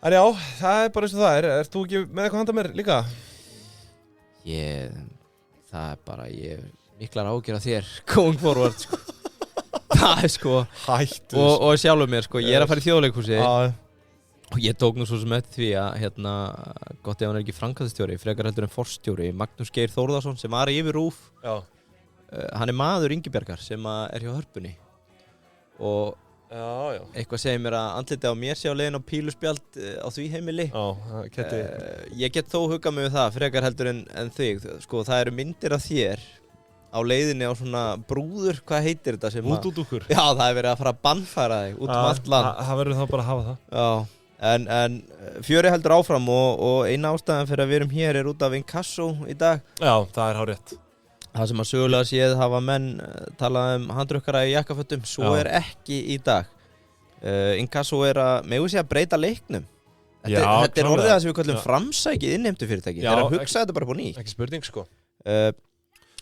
En já, það er bara eins og það er. Ert þú ekki með eitthvað handa mér líka? Það er bara, miklar ágjör af þér, going forward, sko. Það er sko, hættu og sjálfur mér, sko, ég er að fara í Þjóðleikhúsið og ég tók nú svo sem með því að, gott ef hann er ekki framkvæmdastjóri, frekar heldur en forstjóri, Magnús Geir Þórðarsson, sem var yfir RÚV. Hann er maður Ingibjargar sem er hjá Hörpunni og eitthvað segir mér að andlitið á mér sé á leiðin á píluspjald á því heimili. Ég get þó huggað mig við það, frekar heldur en þig, sko, það eru myndir af þér á leiðinni á svona brúður, hvað heitir þetta sem útúdúkur? Já, það er verið að fara að bannfæra þig út allt land. Það verður þá bara að hafa það. Já, en fjöri heldur áfram og eina ástæðan fyrir að við erum hér er út af inkasso í dag. Já, það er hárrétt. Það sem að sögulega séð hafa menn talað handrukkara í jakkafötum, svo ekki í dag. Inkasso megum við segja að breyta leiknum. Þetta orðið það sem við kallum framsækið innheimtufyrirtæki. Þeir að hugsa þetta bara på nýtt. Ekki spurning, sko.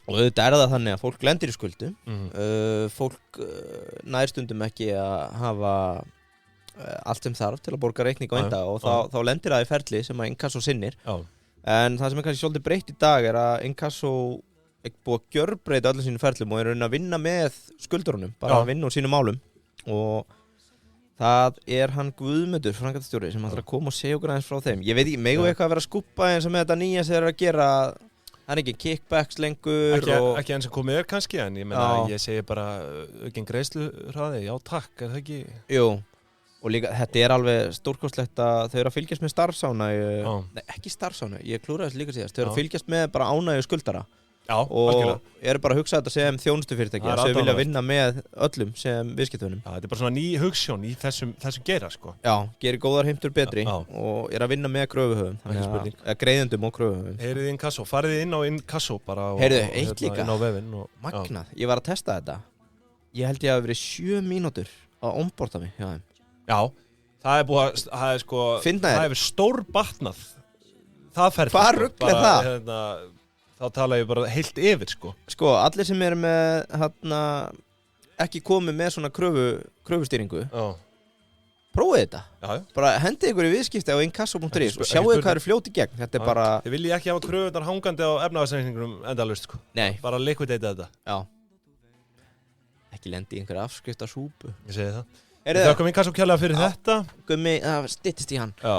Og auðvitað það þannig að fólk lendir í skuldum. Fólk nær stundum ekki að hafa allt sem þarf til að borga reikning á enda og þá lendir það í ferli sem að Inkasso sinnir. En það sem kannski svolítið breytt í dag að Inkasso búið að gjörbreyta öllum sínum ferlum og raunin að vinna með skuldurunum, bara að vinna úr sínum málum. Og það hann Guðmundur, framkvæmdastjóri, sem ætlar að koma og segja okkur aðeins frá þeim. Ég veit ekki, megum við eitthvað að vera að skúppa eins og með þetta nýja sem þeir að gera. Það ekki kickbacks lengur. Ekki eins og komið kannski, en ég meina, ég segi bara aukinn greiðsluhraði, já takk, það ekki? Jú. Og líka, þetta alveg stórkostlegt að þau að fylgjast með starfsánægju, nei ekki starfsánægju, ég klúraði þessu líka síðast, þau að fylgjast með bara ánægju skuldara og bara að hugsa þetta sem þjónustufyrirtæki, að þau vilja vinna með öllum sem viðskiptunum. Þetta bara svona ný hugsjón í þessum gera, sko. Já, gerir góðar heimtur betri og að vinna með kröfuhöfum, greiðendum og kröfuhöfum. Heyrið Inkasso, farið inn á Inkasso bara og eitt líka, inn á vefinn. Magnað, ég var að testa þetta, ég held ég hafi verið 7 mínútur að onboarda mig hjá þeim. Já, það hefur stór batnað. Það ferð. Hvað rugl það? Þá tala ég bara heilt yfir, sko. Sko, allir sem með, ekki komið með svona kröfustýringu, prófið þetta. Já. Bara hendið ykkur í viðskipti á inkasso.is og sjáu hvað fljóti gegn. Þetta bara... Þið viljið ekki hafa kröfunar hangandi á efnahagsreikningunum endalaust, sko. Nei. Bara liquidata þetta. Já. Ekki lendi í einhverja afskriftasúpu. Ég segi það. Við þakkum Inkasso kjærlega fyrir þetta. Gummi, það styttist í hann. Já.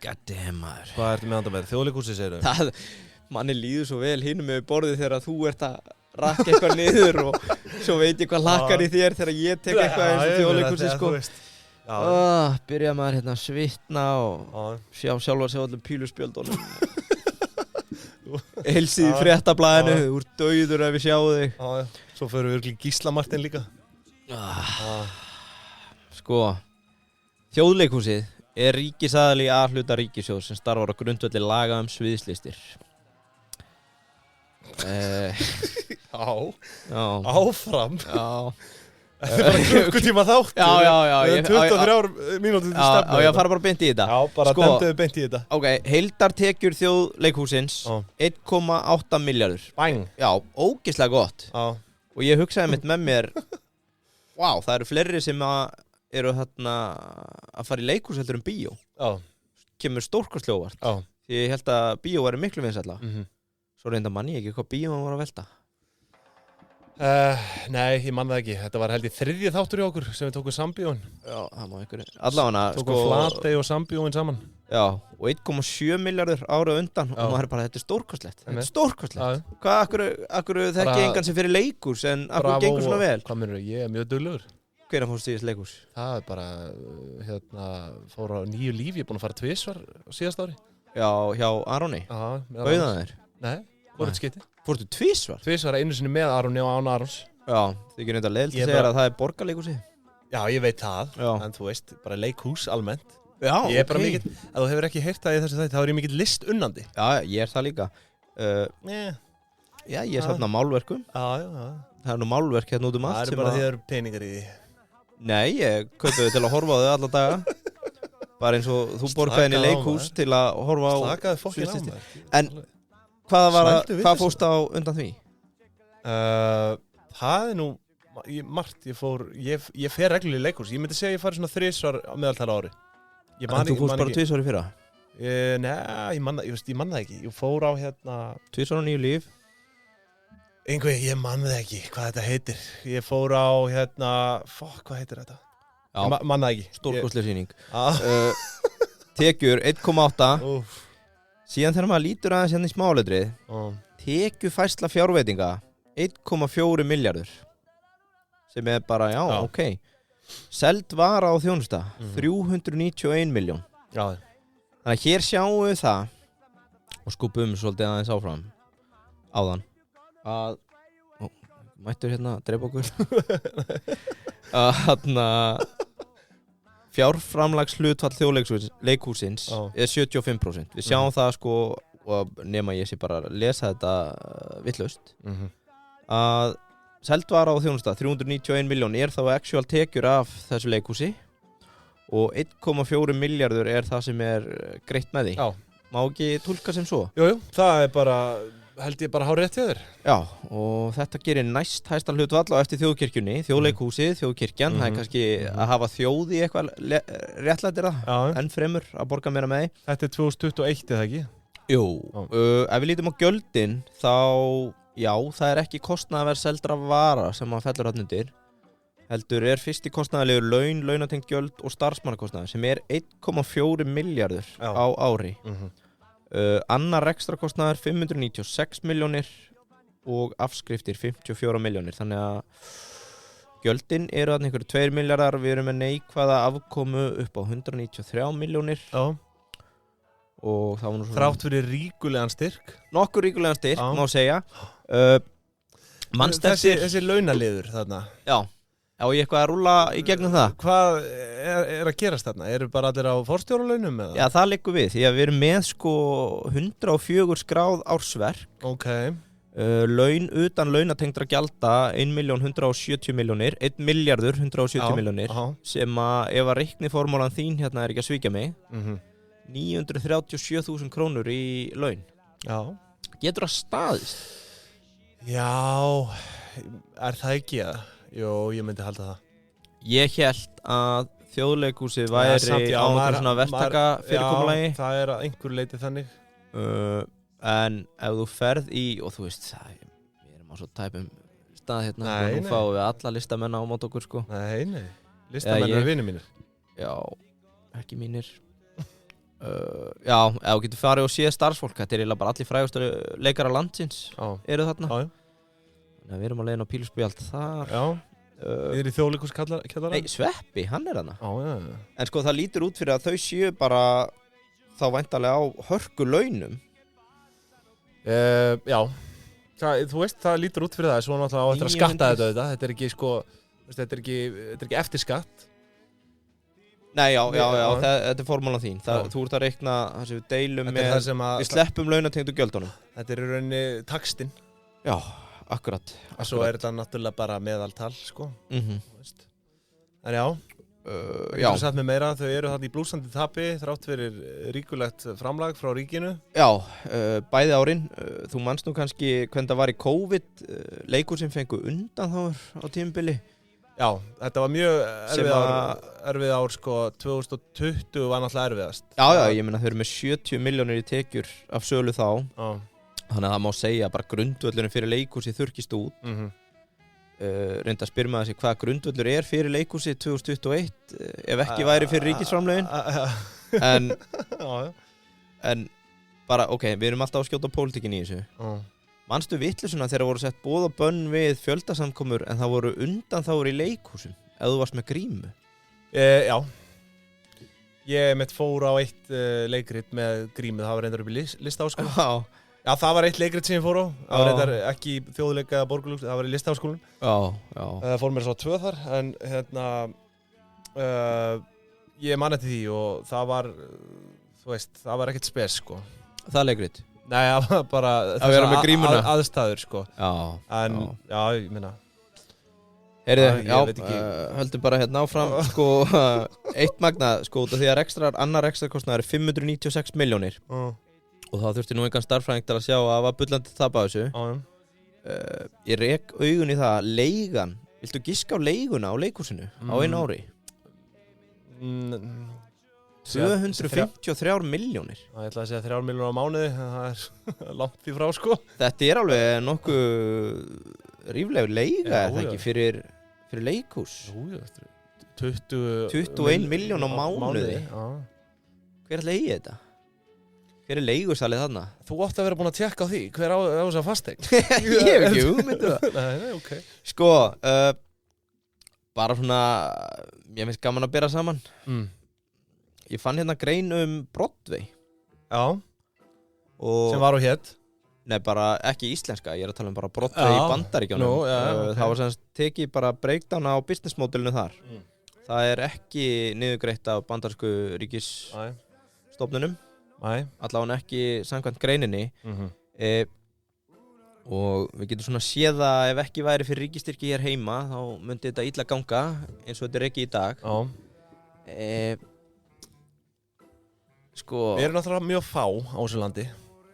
Goddamn maður. Hvað ertu með andan með? Þjóðleikhúsið segir þau? Manni líður svo vel hinum með borðið þegar þú ert að rakka eitthvað niður og svo veit ég hvað hlakkar í þér þegar ég tek eitthvað eins og Þjóðleikhúsið, sko. Byrja maður hérna að svitna og sjá sjálfa sig öllum píluspjöldunum. Heilsið í fréttablaðinu, þú ert dauður ef við sjáum þig. Svo förum við örgli Gísla Martin líka. Sko, Þjóðleikhúsið ríkisaðili A-hluta ríkissjóðs sem starfar á grundvelli laga sviðslistir. Áfram. Þetta bara klukkutíma þáttur. Já. 23 mínútur til stefnu. Já, fara bara beint í þetta. Já, bara denduðu beint í þetta. Ok, heildartekjur Þjóðleikhússins 1,8 milljarður. Bang. Já, ógeðslega gott. Og ég hugsaði mitt með mér, það eru fleiri sem eru þarna að fara í leikhús heldur bíó. Kemur stórkostlega óvart. Því ég held að bíó væri miklu vinsælla. Svo reynda manni ég ekki hvað bíó var að velta. Nei, ég man það ekki. Þetta var held ég 3. þáttur í okkur sem við tókum sambíóin. Já, það má ykkur. Allavega, tókum Flatey og sambíóin saman. Já, og 1,7 milljarður árað undan og maður bara, þetta er stórkostlegt. Þetta er stórkostlegt. Hvað, akkur þekki engan sem fyrir leikhús en akkur gengur svona vel? Hvað meinarðu? Ég er mjög duglegur. Hvenær fórstu í þessu leikhús? Það er bara, fór á 9 líf, ég er búinn að fara tvisvar á síðast ári. Já, hjá Aroni? Bauðan þér? Nei, hvort skipti. Fórstu tvisvar? Tvisvar einu sinni með Aroni og án Arons. Já, þið ekki reynda leiðilegt að segja að það er borgarleikhúsi? Já, ég veit það, en þú veist, bara leikhús almennt. Já, ég er bara mikill, að þú hefur ekki heyrt það í þessu þætti, þá er ég mikill listunnandi. Já, ég er það líka. Já, ég er þarna málverkum. Já. Það er nú málverk hérna út allt. Það er bara því það eru peningar í því. Nei, ég kaupi þau til að horfa á þau alla daga. Bara eins og þú borgaði inn í leikhús til að horfa á. Slakaði fokkin á maður. En hvað fórst á undan því? Það er nú margt, ég fer reglulega í leikhús. Ég myndi segja að ég fari svona 3 á meðaltala ári. En þú fórst bara 2 ári fyrra? Nei, ég man það ekki. Ég fór á 2 á 9 líf. Ég man það ekki hvað þetta heitir. Ég fór á hvað heitir þetta? Ég man það ekki. Stórkostleg sýning. Tekjur 1,8. Síðan þegar maður lítur aðeins hérna í smáletrið. Tekjufærsla fjárveitinga 1,4 milljarður. Sem er bara, ok. Seld vara á þjónusta 391 miljón. Já. Þannig að hér sjáum við það og skupum svolítið aðeins áfram áðan að mættur hérna drepa okkur að fjárframlagshlutfall Þjóðleikhússins er 75%. Við sjáum það sko og nema ég sé bara að lesa þetta vitlaust að seld vara á þjónusta 391 miljón þá actual tekjur af þessu leikhúsi og 1,4 milljarður það sem greitt með því. Já. Má ekki túlka sem svo? Jú, það bara, held ég bara hárrétt hjá þér. Já, og þetta gerir næst hæsta hlutfall á eftir þjóðkirkjunni, þjóðleikhúsið, þjóðkirkjan, það kannski að hafa þjóð í eitthvað réttlætir enn fremur að borga meira með því. Þetta 2021 eða ekki? Jú, ef við lítum á gjöldin þá, já, það ekki kostnaðarverð seldra vara sem að fellur hann undir. Heldur fyrsti kostnaðarlegur laun, launatengt gjöld og starfsmannakostnaður sem 1,4 milljarður á ári. Annar rekstrakostnaður 596 milljónir og afskriftir 54 milljónir. Þannig að gjöldin þarna einhverju 2 milljarðar, við erum með neikvæða afkomu upp á 193 milljónir. Já. Og það var nú svona... Þrátt fyrir ríkulegan styrk. Nokkur ríkulegan styrk, má segja. Þessi launaliður þarna. Já. Já, ég eitthvað að rúlla í gegnum það. Hvað að gerast þarna? Eru bara allir á forstjóralaunum eða? Já, það liggur við, því að við erum með 104 skráð ársverk. Ok. Laun utan launatengdra gjalda 1.170 milljónir, 1 milljarður 170 milljónir, sem að ef að reikniformúlan þín hérna ekki að svíkja mig, 937.000 krónur í laun. Já. Getur það staðist? Já, það ekki það? Jó, ég myndi halda það. Ég hélt að þjóðleikhúsið væri á einhver svona verktaka fyrirkomulagi. Já, það að einhver leiti þannig. En ef þú ferð í, og þú veist, við erum á svo tæpum stað hérna, og nú fáum við alla listamenn á mót okkur, sko. Nei, listamenn vinir mínir. Já, ekki mínir. Já, ef þú getur farið og séð starfsfólk, þetta eiginlega bara allir frægustu leikarar landsins eru þarna. Já. Við erum að leiðin á píluspjald þar. Já, í þjóðleikhúskjallara? Nei, Sveppi, hann þarna. Já. En sko, það lítur út fyrir að þau séu bara þá væntanlega á hörku launum. Já, þú veist, það lítur út fyrir það. Svo náttúrulega á eftir að skatta þetta. Þetta ekki, sko, þetta ekki eftir skatt. Nei, já, þetta formúlan þín. Þú ert að reikna það sem við deilum með, við sleppum launatengdu gjöldunum. Þetta í rauninni taxtinn. Já. Akkurat. Svo þetta náttúrulega bara meðaltal, sko. En já, þú satt með meira, þau eru þarna í blúsandi tapi þrátt fyrir ríkulegt framlag frá ríkinu. Já, bæði árin. Þú manst nú kannski hvernig það var í COVID, leikur sem fengu undanþágur á tímabili. Já, þetta var mjög erfið ár, sko. 2020 var náttúrulega erfiðast. Já, ég meina þau eru með 70 milljónir í tekjur af sölu þá. Já. Þannig að það má segja að bara grundvöllurinn fyrir leikhúsi þurrkist út. Reynda að spyrja maður sig hvað grundvöllur fyrir leikhúsi 2021 ef ekki væri fyrir ríkisframlögin. En bara, ok, við erum alltaf að skjóta pólitíkin í þessu. Manstu vitleysuna þegar voru sett boð og bönn við fjöldasamkomur en það voru undanþágur í leikhúsum ef þú varst með grímu? Já. Ég mitt fór á eitt leikrit með grímu, það var reyndar upp í Listaháskóla. Já, það var eitt leikrit sem ég fór á. Það var reyndar ekki í þjóðleika eða borgarleikhús, það var í Listaháskólanum. Já. Það fór mér svo 2 þar, en ég man eftir því og það var, þú veist, það var ekkert spes, sko. Það leikrit? Nei, það var bara að vera með grímuna. Aðstæður, sko. En, já, ég minna. Heyrðu, höldum bara hérna áfram, sko, eitt magnað, sko, því að annar rekstrakostnaður 596 milljónir. Og það þurfti nú engan starffræðing til að sjá að það var bullandi tap á þessu. Ég rek augun í það, leigan. Viltu giska á leiguna á leikhúsinu á einu ári? 253 milljónir. Ég ætla að segja 3 milljónir á mánuði, það langt í frá, sko. Þetta alveg nokkuð ríflegur leiga, er það ekki, fyrir leikhús? 21 milljón á mánuði. Hver er leigið þetta? Hver er leigusalið þarna? Þú átt að vera búin að tjekka á því. Hver á þessa fasteign? Ég hef ekki hugmyndu það. Nei, ok. Sko, bara svona, ég finnst gaman að bera saman. Ég fann hérna grein Broadway. Já. Sem var og hét? Nei, bara ekki íslenska. Ég að tala bara Broadway í Bandaríkjunum. Það var semst tekið bara breakdown á business modelinu þar. Það ekki niðurgreitt af bandarísku ríkisstofnunum. allavega ekki samkvæmt greininni og við getum svona séð að ef ekki væri fyrir ríkisstyrki hér heima þá myndi þetta illa ganga eins og þetta er ekki í dag sko við erum náttúrulega mjög fá á þessu landi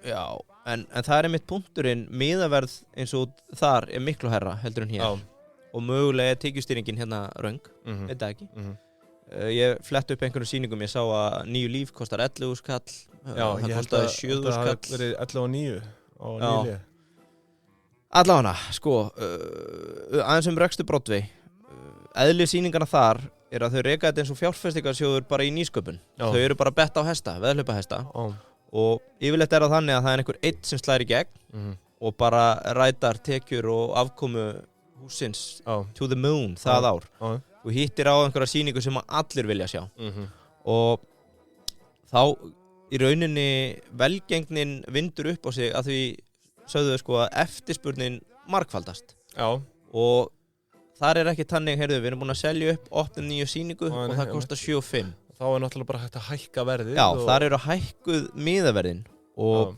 já, en það er einmitt punkturinn miðaverð eins og þar er miklu herra heldur en hér og mögulega er tekjustýringin hérna röng veit það ekki ég flett upp einhverjum sýningum, ég sá að nýju líf kostar 11 skall það kostaði 7 skall það verið 11 og 9 á nýli allavega, sko aðeins rekstur Broadway eðli sýningarna þar er að þau reka þetta eins og fjárfestingarsjóður bara í nýsköpun þau eru bara betta á hesta, veðhlaupahesta og yfirleitt er það þannig að það er einhver einn sem slær í gegn og bara rætar tekjur og afkomu húsins to the moon það ár og hittir á einhverja sýningu sem allir vilja sjá og þá í rauninni velgengnin vindur upp á sig að því sögðu sko að eftirspurnin margfaldast og þar er ekki tannig, heyrðu, við erum búin að selja upp opnum nýju sýningu og það kostar 7,5 þá er náttúrulega bara hægt að hækka verðið þar eru hækkuð miðaverðin og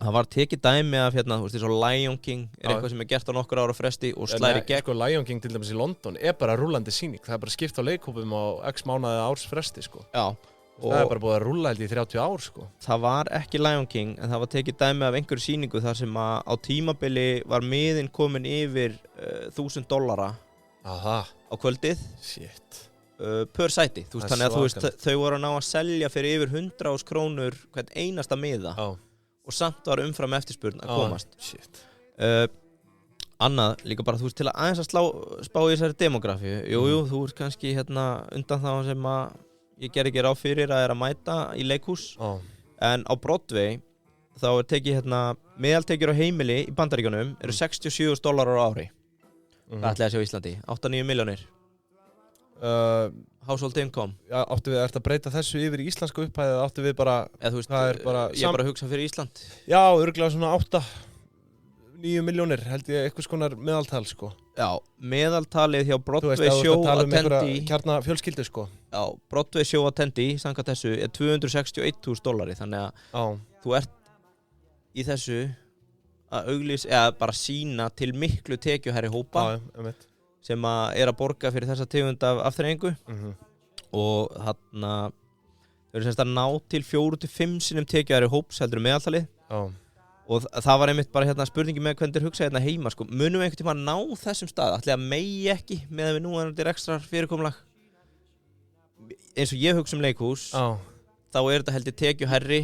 það var tekið dæmi af hérna, þú veist, eins og Lion King er eitthvað sem er gert á nokkur ára fresti og slæri gegn. Sko, Lion King til dæmis í London er bara rúllandi sýning. Það er bara skipt á leikhópum á x mánaði árs fresti, sko. Já. Það er bara búið að rúlla held í 30 ár, sko. Það var ekki Lion King, en það var tekið dæmi af einhverju sýningu þar sem að á tímabili var miðinn komin yfir $1,000 á kvöldið. Shit. Per sæti. Þú veist, þannig að þú veist, þau voru að ná að selja fyrir yfir 100.000 krónur hvern einasta miða. Og samt var umfram eftirspurn að komast annað, líka bara þú veist til að aðeins að spá í þessari demografíu jú, þú ert kannski hérna undan þá sem að ég ger ekki ráð fyrir að er að mæta í leikhús en á Broadway þá er tekið hérna meðaltekjur á heimili í Bandaríkjunum eru $67 á ári það ætlaði að sjá Íslandi 8-9 milljónir household income áttu við að breyta þessu yfir í íslensku upphæði eða áttu við bara veist, ég er bara að hugsa fyrir Ísland já, örugglega svona 8-9 milljónir held ég eitthvað skonar meðaltal sko já, meðaltalið hjá Broadway show attendee kjarnafjölskyldu sko já, Broadway show attendee samkvæmt þessu er $261.000 þannig að þú ert í þessu að eða bara sína til miklu tekjuherri hópa sem að er að borga fyrir þessa tegund af afþreyingu og þarna þau eru semst að ná til 4-5 sinnum tekjuherri hóps heldur meðaltalið og það var einmitt bara hérna spurningi með hvernig þeir hugsa hérna heima sko munum við einhvern tíma að ná þessum stað ætli að megi ekki með að við nú erum ekstra fyrirkomulag eins og ég hugsa leikhús þá er þetta heldur tekjuherri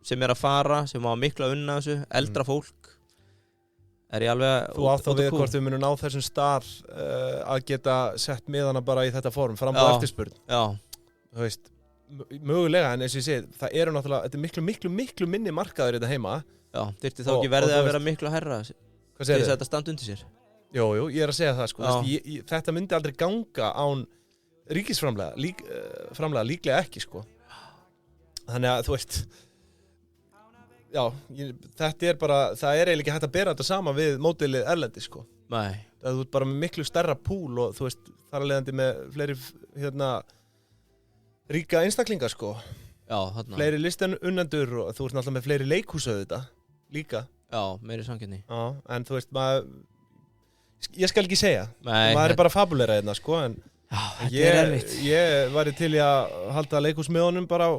sem er að fara sem á miklu að unna þessu eldra fólk er ég alveg þú átt þá við hvort við munum ná þessum stað að geta sett miðana bara í þetta form fram á eftirspurn þú veist mögulega en eins og ég segi það eru náttúrulega þetta er miklu minni markaður þetta heima þyrfti þá ekki verðið að vera miklu herra til þess að þetta standa undir sér jú, ég er að segja það sko þetta myndi aldrei ganga án ríkisframlega líklega ekki sko þannig að þú veist já, þetta er bara það er eiginlega ekki hægt að bera þetta saman við módelið erlendi sko nei það er bara með miklu stærra púl og þú veist þar að leiðandi með fleiri hérna ríka einstaklinga sko já, þarna fleiri listanunnendur og þú ert náttúrulega með fleiri leikhús auðvitað líka já, meiri samkeppni já, en þú veist maður ég skal ekki segja maður er bara fabulera hérna sko en já, þetta er erfitt ég væri til í að halda leikhús með honum bara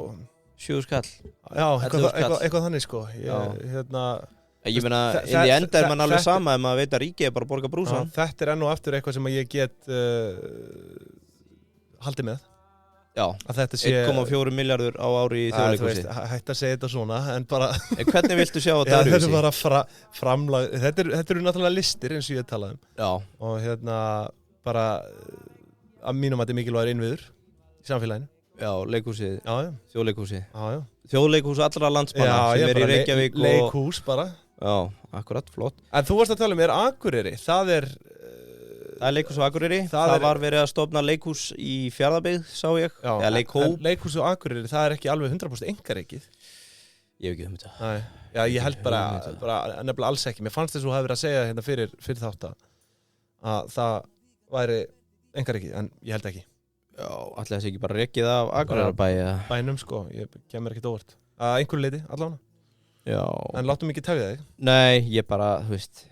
7 skall já, eitthvað þannig sko hérna ég meina, í því enda er mann alveg sama ef maður veit að ríkið er bara að borga brúsan þetta er enn og aftur eitthvað sem ég get haldið með já, 1,4 milljarður á ári í þjóðleikhúsi hætt að segja þetta svona en bara hvernig viltu sjá þetta þetta er bara framlag þetta eru náttúrulega listir eins og ég talaði já og hérna bara að mínum að þetta er mikilvægur innviður í samfélaginu já, leikhúsið, þjóðleikhúsið þjóðleikhús allra landsmanna sem er í Reykjavík leikhús bara já, akkurat, flott en þú varst að tala er Akureyri það er leikhús á Akureyri það var verið að stofna leikhús í Fjarðabyggð sá ég eða leikhús á Akureyri það er ekki alveg 100% einkareikið ég hef ekki þetta já, ég held bara nefnilega alls ekki mér fannst þess að þú hefði verið að segja hérna fyrir þátt að það væri einkareikið en ég held ekki já, ætli þessi ekki bara rekið af Akureyrarbæ bænum sko, ég kemur ekkert óvart að einhverju leiti, allavega. Já. En láttum ekki tefja þig. Nei, ég bara, þú veist,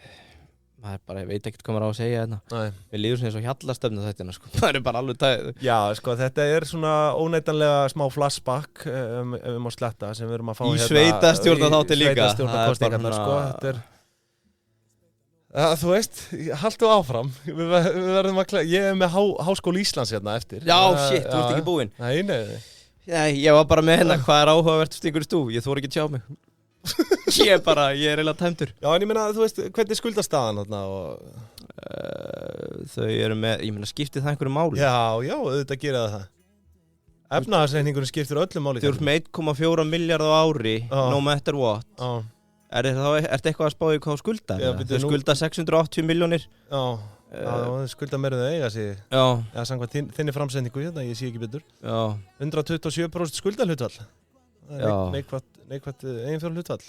ég veit ekkert hvað maður á að segja hérna. Nei. Við líður svona eins og hjallastöfnu þættina, sko. Það bara alveg tæðið. Já, sko, þetta svona óneitanlega smá flashback ef við má sletta sem við erum að fá í sveitastjórnarþátti líka. Í sveitastjórnarkostingarnar, sko. Þetta þú veist, haltu áfram. Við verðum að ég með Háskóla Íslands hérna eftir. Já, shit, þú ert ekki búinn. Nei. Ég var bara með hérna, hvað áhugavert stingur í stúf? Ég þori ekki að tjá mig. ég er eiginlega tæmdur. Já, en ég meina, þú veist, hvernig skuldastaðan þarna og þau eru með, ég meina, skiptir það einhverju máli? Já, auðvitað gera það. Efnahagsreikningurinn skiptir öllu máli. Þú ert með 1,4 milljarð á ári, no matter what. Ertu eitthvað að spá í hvað skuldar? Þau skulda 680 milljónir. Já, skulda meira en þau eiga sig. Já, samkvæmt þinni framsendingu hérna, ég sé ekki betur. Já. 127% skuldahlutfall. Neikvætt eiginfjárhlutfall.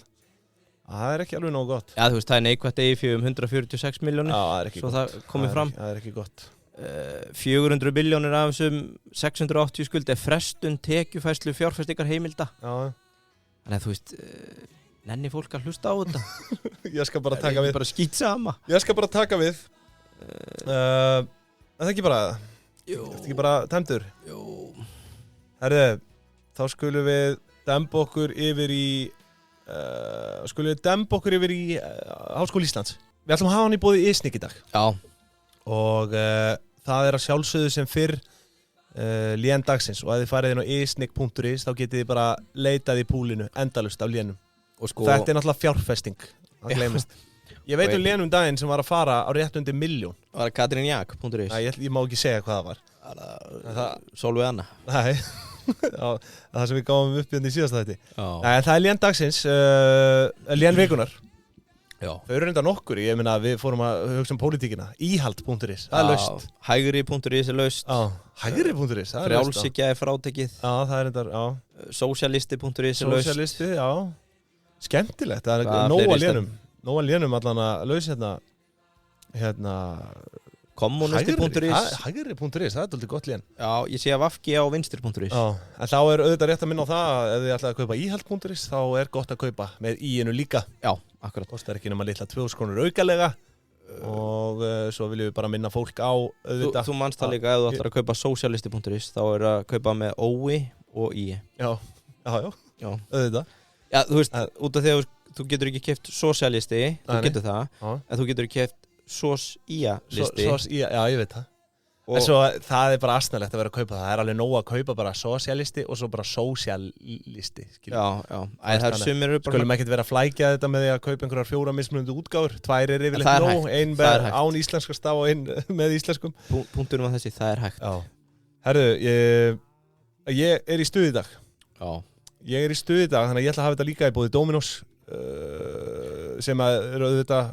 Það er ekki alveg nógu gott. Já, þú veist, það er neikvætt eiginfjár 146 milljónir. Já, það er ekki gott. Svo það komið fram. Það er ekki gott. 400 milljónir af þessum 680 skuld frestun tekjufærslu fjárfestingar heimilda. Já. Þannig að þú veist, nenni fólk að hlusta á þetta. Ég skal bara taka við. Bara skýt sama. Ég skal bara taka við. Er það ekki bara það? Jú. Er það ekki bara tæmdur? Jú. Herðu, þá skulum við demba okkur yfir í Háskóla Íslands. Við ætlum að hafa hann í boði ISNIC í dag. Já. Og það að sjálfsögðu sem fyrr lén dagsins, og ef þið farið inn á isnic.is þá getið þið bara leitað í púlinu endalaust af lénum. Og sko, þetta náttúrulega fjárfesting, það gleymist. Ég veit lénum daginn sem var að fara á rétt undir 1 milljón. Var það katrinjak.is? Nei, ég má ekki segja hvað það var. Solveig Anna? Nei. Það sem við gáum upp hérna í síðasta þætti. Nei, það er lén dagsins, lén vikunar. Já. Þau eru reynda nokkur, ég meina við fórum að hugsa pólitíkina. Íhald.is, það er laust. Hægri.is er laust. Já, hægri.is, það er laust. Frjálshyggja er frátekið. Já, það er reyndar, já. Sósialisti.is er laust. Sósialisti, já. Skemmtilegt, það er nóga lénum. Nóga lénum allan að laus hérna Kommunisti.is. Hægri.is, það er alltaf gott lén. Já, ég sé að Vafki á vinstri.is. Já, en þá er auðvitað rétt að minna á það að ef þið ætlaði að kaupa íhald.is þá er gott að kaupa með í-inu líka. Já, akkurat. Kostar ekki nema litla 2 krónur aukalega og svo viljum við bara minna fólk á auðvitað. Þú manst það líka ef þú ætlar að kaupa sósialisti.is þá er að kaupa með ói og í. Já, auðvitað. Já, þú veist, út af því að þú getur ekki keypt sósialisti, þú getur það, en þú getur keypt sós-ía-listi. Sós-ía, já, ég veit það. En svo það er bara asnalegt að vera að kaupa það. Það er alveg nóg að kaupa bara sósialisti og svo bara sósialisti. Já. Það er sumir bara... Skulum ekkert vera að flækja þetta með því að kaupa einhverjar 4 mismunandi útgáfur. 2 er yfirleitt nóg, ein án íslenska staf og ein með íslenskum. Punkturinn var þessi, það er hægt. Já. Herðu, ég er í stuð í dag. Já. Ég er í stuð í dag, þannig að ég ætla að hafa þetta líka í boði Dominos. Sem að eru auðvitað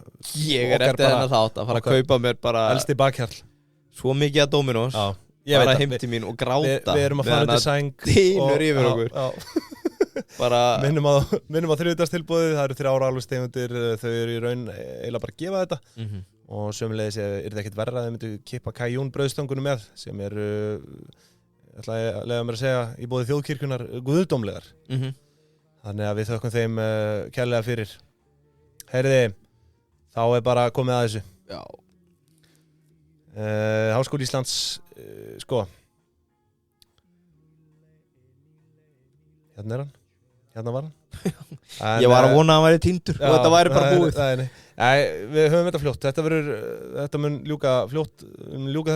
ég er eftir þennan þátt að fara að kaupa mér bara elsti bakhjarl svo mikið að Dominos bara heim til mín og gráta við erum að fara undir sæng dýnur yfir okkur bara minnum á þriðdagstilboðið, það eru 3 álagstegundir, þau eru í raun eiginlega bara að gefa þetta og sömulegis er þetta ekkert verra að þau myndu kippa Cajún brauðstöngunum með sem eru ætla að leyfa mér að segja í boði þjóðkirkjunnar guðdómlegar. Þannig að við þökkum þeim kærlega fyrir. Heyrði, þá er bara komið að þessu. Já. Háskóli Íslands, sko. Hérna er hann. Hérna var hann. Ég var að vona að hann væri týndur og þetta væri bara búið. Nei, við höfum þetta fljótt. Þetta mun ljúka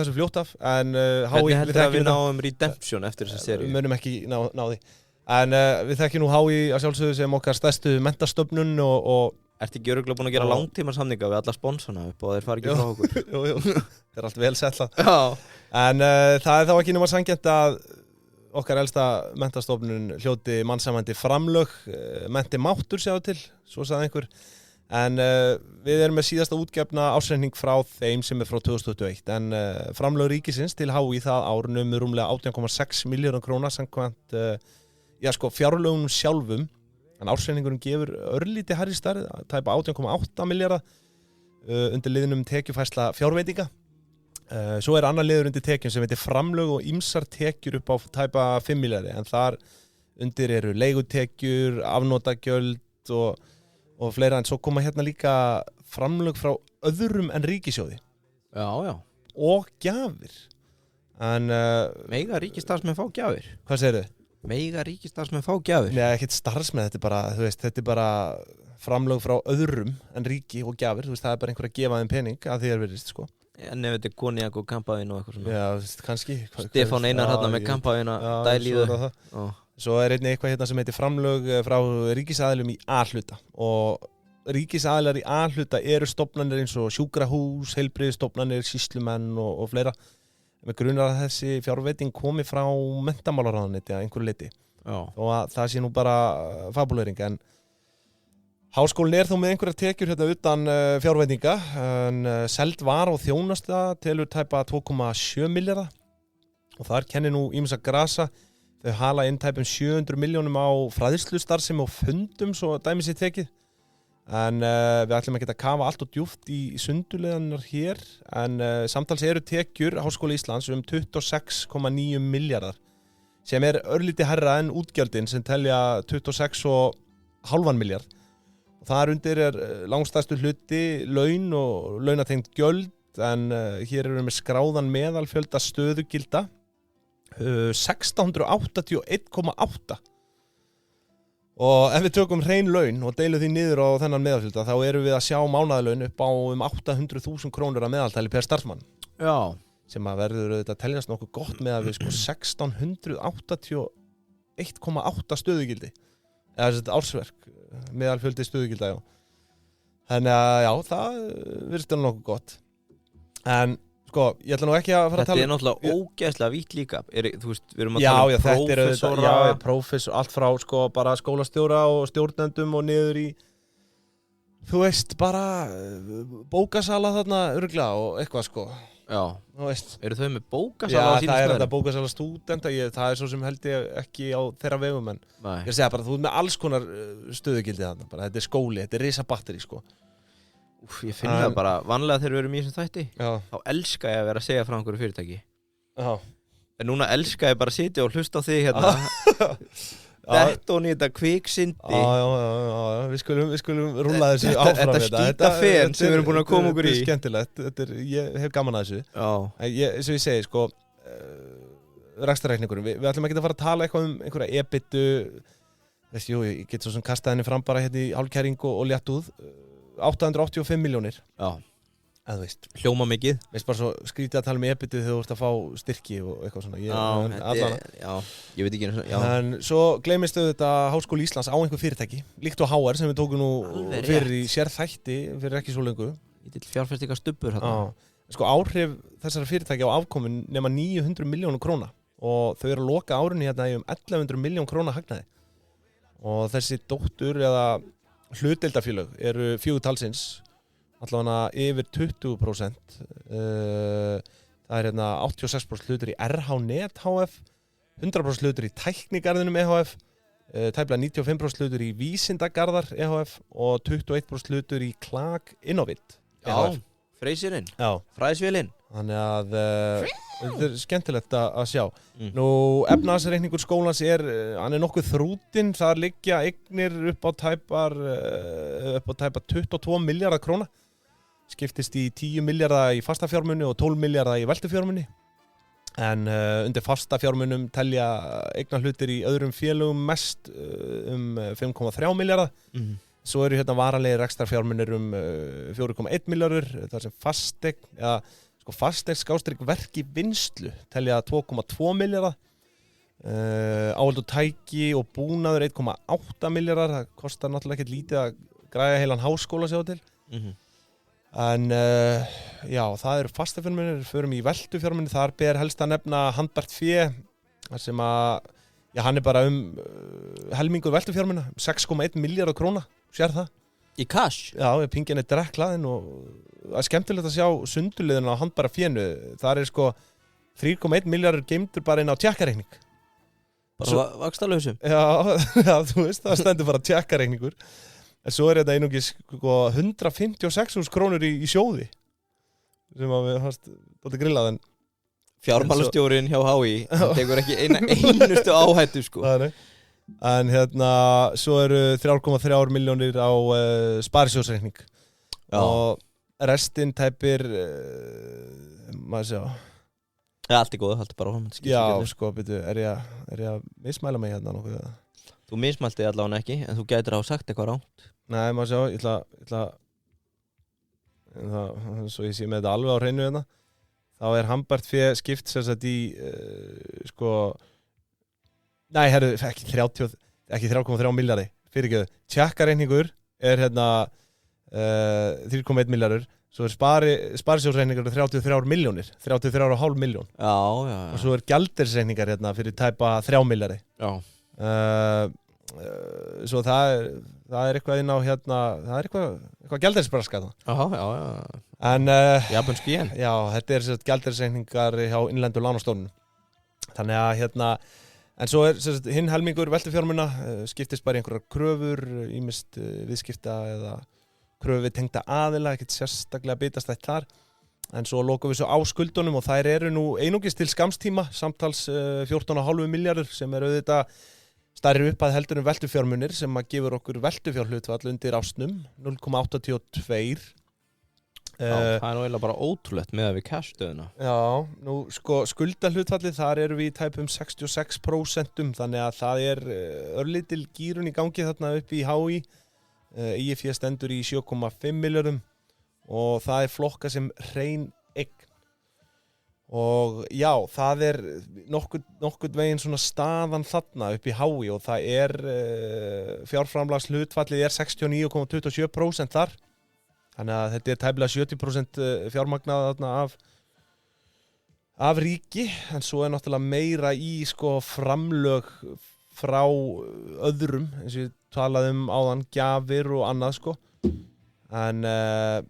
þessu fljótt af. Hvernig heldur það að við náum redemption eftir þessa seríu? Við munum ekki ná því. En við þekkjum nú HÍ að sjálfsögðu sem okkar stærstu menntastofnun og Ertu ekki örugglega búin að gera langtímasamninga við alla sponsana upp og þeir fara ekki frá okkur? Jú. Það er allt vel settlað. Já. En það er þá ekki nema sanngjarnt að okkar elsta menntastofnun hljóti mannsæmandi framlög, mennti máttur sjá til, svo sagði einhver. En við erum með síðasta útgefna ársreikning frá þeim sem er frá 2021. En framlög ríkisins til HÍ það ár numur rúmlega 18,6 milljörðum króna samkvæmt fjárlögunum sjálfum. En ársreikningurinn gefur örlítið hærri stærð, tæpa 18,8 milljarða undir liðnum tekjufærsla fjárveitinga. Svo er annar liður undir tekjum sem heitir framlög og ýmsar tekjur upp á tæpa 5 milljarði, en þar undir eru leigutekjur, afnotagjöld og fleira, en svo koma hérna líka framlög frá öðrum en ríkissjóði. Já. Og gjafir. En mega ríkisstarfsmenn fá gjafir? Hvað segirðu? Mega ríkisstarfsmenn fá gjafir? Nei, ekkert starfsmenn, þetta er bara, þú veist, þetta er bara framlög frá öðrum en ríki og gjafir, þú veist, það er bara einhver að gefa þeim pening að því virðist, sko. En ef þetta er konjak og kampavín og eitthvað svona. Já, þú veist, kannski. Stefán Einar hérna með kampavín að dæli í þau. Svo er einnig eitthvað hérna sem heitir framlög frá ríkisaðilum í A-hluta og ríkisaðilar í A-hluta eru stofnanir eins og sjúkrahús, heilbrigðisstofnanir, sýslumenn og fleira. Með grunar að þessi fjárveiting komi frá menntamálaráðuneyti að einhverju leyti. Og að það sé nú bara fabulering, en háskólinn er þó með einhverjar tekjur hérna utan fjárveitinga, en seld var og þjónusta telur tæpa 2,7 milljarða og þar kennir nú ýmsa grasa. Þau hala inn tæpum 700 milljónum á fræðslustarfsemi og fundum, svo dæmi sér tekið. En við ætlum ekki að kafa allt og djúpt í sunduleganar hér, en samtals eru tekjur Háskóli Íslands 26,9 milljarðar, sem er örlítið hærra en útgjöldin sem telja 26,5 milljarð. Og þar undir langstærstu hluti laun og launatengd gjöld, en hér eru við með skráðan meðalfjölda stöðugilda 1681,8 og ef við tökum hrein laun og deilum því niður á þennan meðalfjölda, þá erum við að sjá mánaðarlaun upp á 800.000 krónur að meðaltali per starfsmann. Já. Sem að verður auðvitað að teljast nokkuð gott með að við 1681,8 stöðugildi, eða þetta ársverk, meðalfjöldi stöðugilda, já. Þannig að já, það virðist nokkuð gott. En sko, ég ætla nú ekki að fara að tala. Þetta er náttúrulega ógeðslega vítt líka. Þú veist, við erum að tala prófessora. Já, prófessor, allt frá sko bara skólastjóra og stjórnendum og niður í, þú veist, bara bókasala þarna örugglega og eitthvað sko. Já. Þú veist. Eru þau með bókasala á sínum stöðum? Já, það er þetta bókasala stúdenta, það er svo sem held ég ekki á þeirra vegum, en ég segja bara, þú ert með alls konar stöðugildi þarna, bara þetta er skóli, þetta er risabatteri sko. Ég finn það bara, vanlega þegar við erum í þessum þætti, þá elska ég að vera að segja frá einhverju fyrirtæki. Já. En núna elska ég bara að sitja og hlusta á þig hérna. Þetta og nýta kviksindi. Já, við skulum rúlla þessu áfram. Þetta skýta fen sem við erum búin að koma okkur í. Þetta er skemmtilegt, ég hef gaman að þessu. Já. Eins og ég segi, sko, rekstrarreikningurinn, við ætlum ekki að fara að tala eitthvað um einhverja EBITDA, ég get svo sem kasta henni fram bara hérna í hálfkæring og léttúð. 885 milljónir. Já. Eða þú veist. Hljóma mikið. Veist bara svo skrítið að tala með EBITDA þegar þú ert að fá styrki og eitthvað svona. Ég veit ekki. Já. En svo gleymist þetta Háskóli Íslands á einhver fyrirtæki, líkt og HR sem við tókum nú fyrir í sérþætti fyrir ekki svo lengu. Lítill fjárfestingar stubbur hérna. Sko áhrif þessara fyrirtæki á afkomun nema 900 milljónum króna og þau eru að loka árunni hérna í 1100 milljón króna hagnaði. Og þessi dóttur eða hlutdeildarfélög eru 4 talsins, allavega yfir 20%. Það er hérna 86% hlutur í RH Net HF, 100% hlutur í Tæknigarðinum EHF, tæplega 95% hlutur í Vísindagarðar EHF og 21% hlutur í Klag Innovit EHF. Já, freysirinn, já. Fræðisvélinn. Þannig að þetta er skemmtilegt að sjá. Nú, efnahagsreikningur skólans hann er nokkuð þrútinn, þar liggja eignir upp á tæpa 22 milljarða króna. Skiptist í 10 milljarða í fasta fjármuni og 12 milljarða í veltufjármuni. En undir fasta fjármunum telja eignarhlutir í öðrum félögum mest 5,3 milljarða. Svo eru hérna varanlegir rekstrarfjármunir 4,1 milljarður, þar sem fasteign verk í vinnslu telja 2,2 milljarða. Áhald og tæki og búnaður 1,8 milljarðar. Það kostar náttúrulega ekkert lítið að græja heilan háskóla sjá til. En já, það eru fastafjármunir, förum í veltufjármunir, þar ber helst að nefna handbært fé, sem að, já, hann er bara helmingur veltufjármuna, 6,1 milljarður króna, sér það? Í cash? Já, pingin er drekklaðinn og það er skemmtilegt að sjá sunduliðin á handbæra fénu, þar er sko 3,1 milljarður geymdur bara inn á tjekkareikning. Bara vaxtalausum? Já, þú veist, það stendur bara tjekkareikningur. En svo er þetta einungis 156.000 krónur í sjóði sem að við hast bótið grillaðan. Fjármálastjórinn hjá HÍ tekur ekki einustu áhættu sko. En svo eru 3,3 milljónir á sparisjóðsreikning og restin tæpir maður sjá. Allt í góðu, haldi bara hún. Já, sko, byrju, er ég að mismæla mig nokkuð? Þú mismælti allavega ekki, en þú gætir að hafa sagt eitthvað rátt. Nei, maður sjá, ég ætla svo ég sé með þetta alveg á hreinu þá handbært fé skipt sem sagt í sko nei, herru, ekki 3,3 milljarði fyrirgefðu, tjekkareikningur er 3,1 milljarður, svo sparisjóðsreikningar 33 milljónir, 33,5 miljón og svo gjaldeyrisreikningar fyrir tæpa 3 milljarði svo það er eitthvað inn á það er eitthvað gjaldeyrisbraska en japanski yen. Já, þetta er gjaldeyrisreikningar hjá innlendu lánastofnunum þannig að en svo er hinn helmingur veltufjármuna skiptist bara í einhverjar kröfur ýmist viðskipta eða kröfu tengda aðila, ekkert sérstaklega bitastætt þar en svo lokum við svo á skuldunum og þær eru nú einungis til skamstíma samtals 14,5 milljarður sem er auðvitað stærri upphæð heldur veltufjármunir sem að gefur okkur veltufjárhlutfall undir ásnum 0,82 það er nú eiginlega bara ótrúlegt með að við caststöðuna. Já, nú sko skuldahlutfallið þar eru við í tæpum 66% þannig að það er örlítil gírun í gangi þarna upp í HÍ eigið fé stendur í 7,5 milljörðum og það er flokka sem hrein eign og já, það er nokkurn veginn svona staðan þarna upp í HÍ og það er fjárframlagshlutfallið er 69,27% þar þannig að þetta er tæplega 70% fjármagnað þarna af ríki en svo er náttúrulega meira í sko framlög frá öðrum eins og ég talaði áðan gjafir og annað sko en eins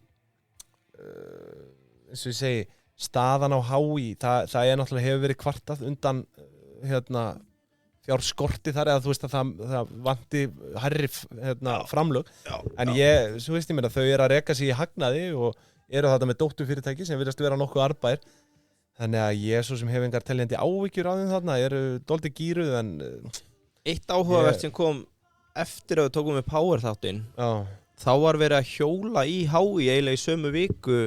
og ég segi staðan á HÍ það er náttúrulega hefur verið kvartað undan fjárskorti þar eða þú veist að það vanti hærri framlög en svo veist ég mér að þau eru að reka sig í hagnaði og eru þetta með dótturfyrirtæki sem virðast vera nokkuð arðbær þannig að ég svo sem hef engar teljandi áhyggjur á þeim þarna eru dálítið gíruð en eitt áhugavert sem kom eftir að við tókum við Power þáttinn þá var verið að hjóla í HÍ eiginlega í sömu viku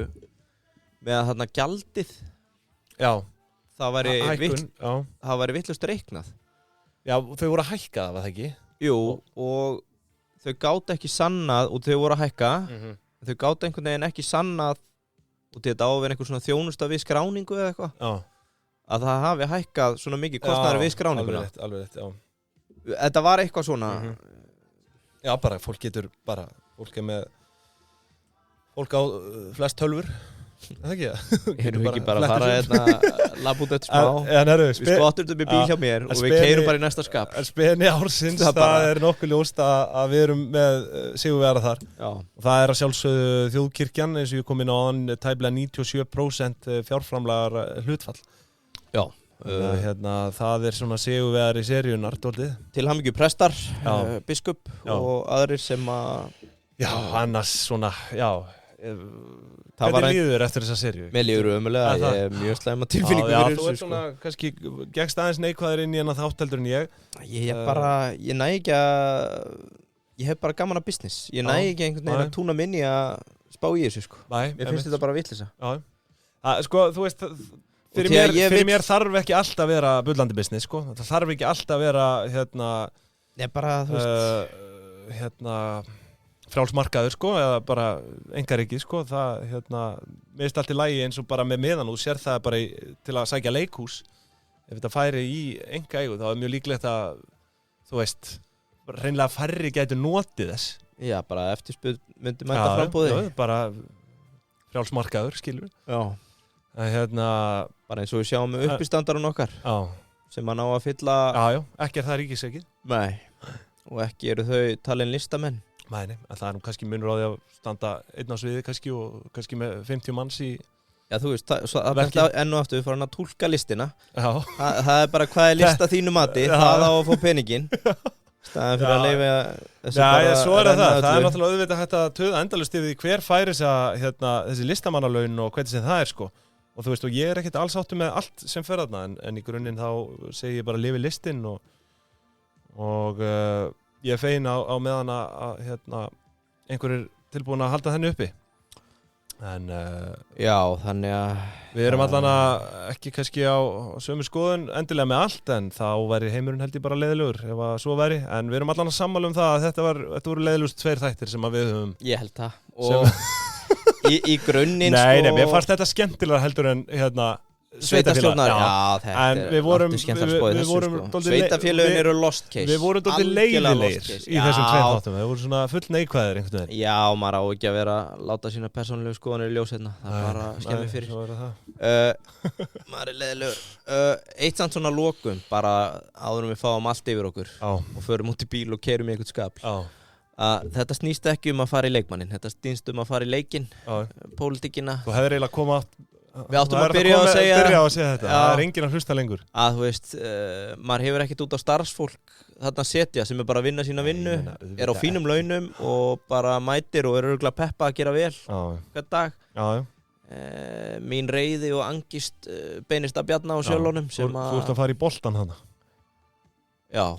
með að þarna gjaldið það væri vitlaust reiknað. Já, þau voru að hækka það, var það ekki? Jú, og þau gátu ekki sannað og þau voru að hækka þau gátu einhvern veginn ekki sannað og þetta á að vera einhver svona þjónusta við skráningu eða eitthvað að það hafi hækkað svona mikið kostnaður við skráninguna. Alveg rétt, já. Þetta var eitthvað svona Já, bara fólk er með fólk á flest tölvur Það ekki það? Erum við ekki bara að fara labb út eftir smá Við skottum upp í bíl hjá mér og við keyrum bara í næsta skap Speni ársins, það er nokkuð ljóst að við erum með sigurvegara þar og það er að sjálfsögðu þjóðkirkjan eins og ég kom inn á hann tæplega 97% fjárframlagar hlutfall Já það er svona sigurvegar í seríunar Til hamingju prestar, biskup og aðrir sem að Já, annars svona, Hvernig líður eftir þessa seríu? Mér líður ömulega, ég er mjög slæma tilfinningu Já, þú ert svona, kannski gekkst aðeins neikvæður inn í hennar þátteldur en ég Ég næ ekki að Ég hef bara gaman að business Ég næ ekki einhvern veginn að túna minni að spá í þessu sko Mér finnst þetta bara vitleysa Sko, þú veist Fyrir mér þarf ekki alltaf að vera bullandi business sko Það þarf ekki alltaf að vera Nei, bara, þú veist frjálsmarkaður sko eða bara einkaríki sko það mér finnst allt í lagi eins og bara með meðan og sér það bara til að sækja leikhús ef þetta færi í einkaeigu þá er mjög líklegt að þú veist hreinlega færri gætu notið þess Já, bara eftirspurn myndi mæta framboði bara frjálsmarkaður skilur bara eins og við sjáum með uppistandarinn okkar sem að ná að fylla ekki er það ríkisrekið Nei, og ekki eru þau talin listamenn Nei, en það er nú kannski munur á því að standa einn á sviði kannski og kannski með 50 manns í Já, þú veist, það er enn og aftur við fórum að túlka listina það er bara hvað er lista þínu mati það á að fá peningin staðan fyrir að leyfa svo er það er náttúrulega auðvitað hægt að töða endalaust yfir því hver færi þessi listamannalaun og hvernig sem það er sko og þú veist, og ég er ekkert alls áttu með allt sem fer þarna en í grunninn þá segi ég bara lifi listin og ég fegin á meðan að hérna, einhverjir tilbúin að halda henni uppi en já, þannig að við erum allan að ekki kannski á sömu skoðun endilega með allt en þá væri heimurinn held ég bara leiðilegur ef að svo væri en við erum allan að sammála það að þetta voru leiðilegust 2 þættir sem að við höfum ég held það og í grunninn nei, mér fannst þetta skemmtilega heldur en hérna Sveitarstjórnar, en við vorum Sveitarfélögin eru lost case við vorum dálítið leiðilegir í þessum 2 þáttum við vorum svona full neikvæðir einhvern veginn já, maður á ekki að vera láta sína persónulegu skoðanir í ljós hérna það er bara skemmir fyrir maður er leiðilegur eitt samt svona lokum bara áður við fáum allt yfir okkur og förum út í bíl og keyrum í einhvern skap þetta snýst ekki að fara í leikmannin þetta snýst að fara í leikinn pólitíkina þú hefur eiginlega komað við áttum að byrja að segja þetta það er enginn að hlusta lengur að þú veist, maður hefur ekkert út á starfsfólk þarna setja sem er bara að vinna sína vinnu er á fínum launum og bara mætir og er örugglega peppa að gera vel hvern dag mín reiði og angist beinist að Bjarna á Sjölunum þú ert að fara í boltan þarna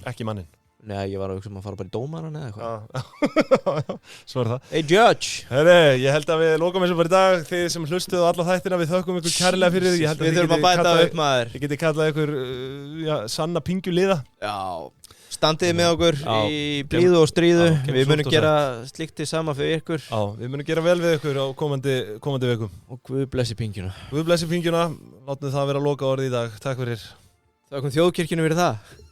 ekki mannin nei, ég var að hugsa að fara bara í dómaran eða eitthvað svo er það hey judge ég held að við lokum þessu bara í dag þið sem hlustuðu á alla þættina við þökkum ykkur kærlega fyrir því við þurfum að bæta upp maður ég geti kallað ykkur sanna pingjuliða standið með okkur í blíðu og stríðu við munum gera slíkt til sama fyrir ykkur við munum gera vel við ykkur á komandi vikum og Guð blessi pingjuna látum það vera loka orðið í dag takk fyrir þökkum Þjóðkirkjunni fyrir það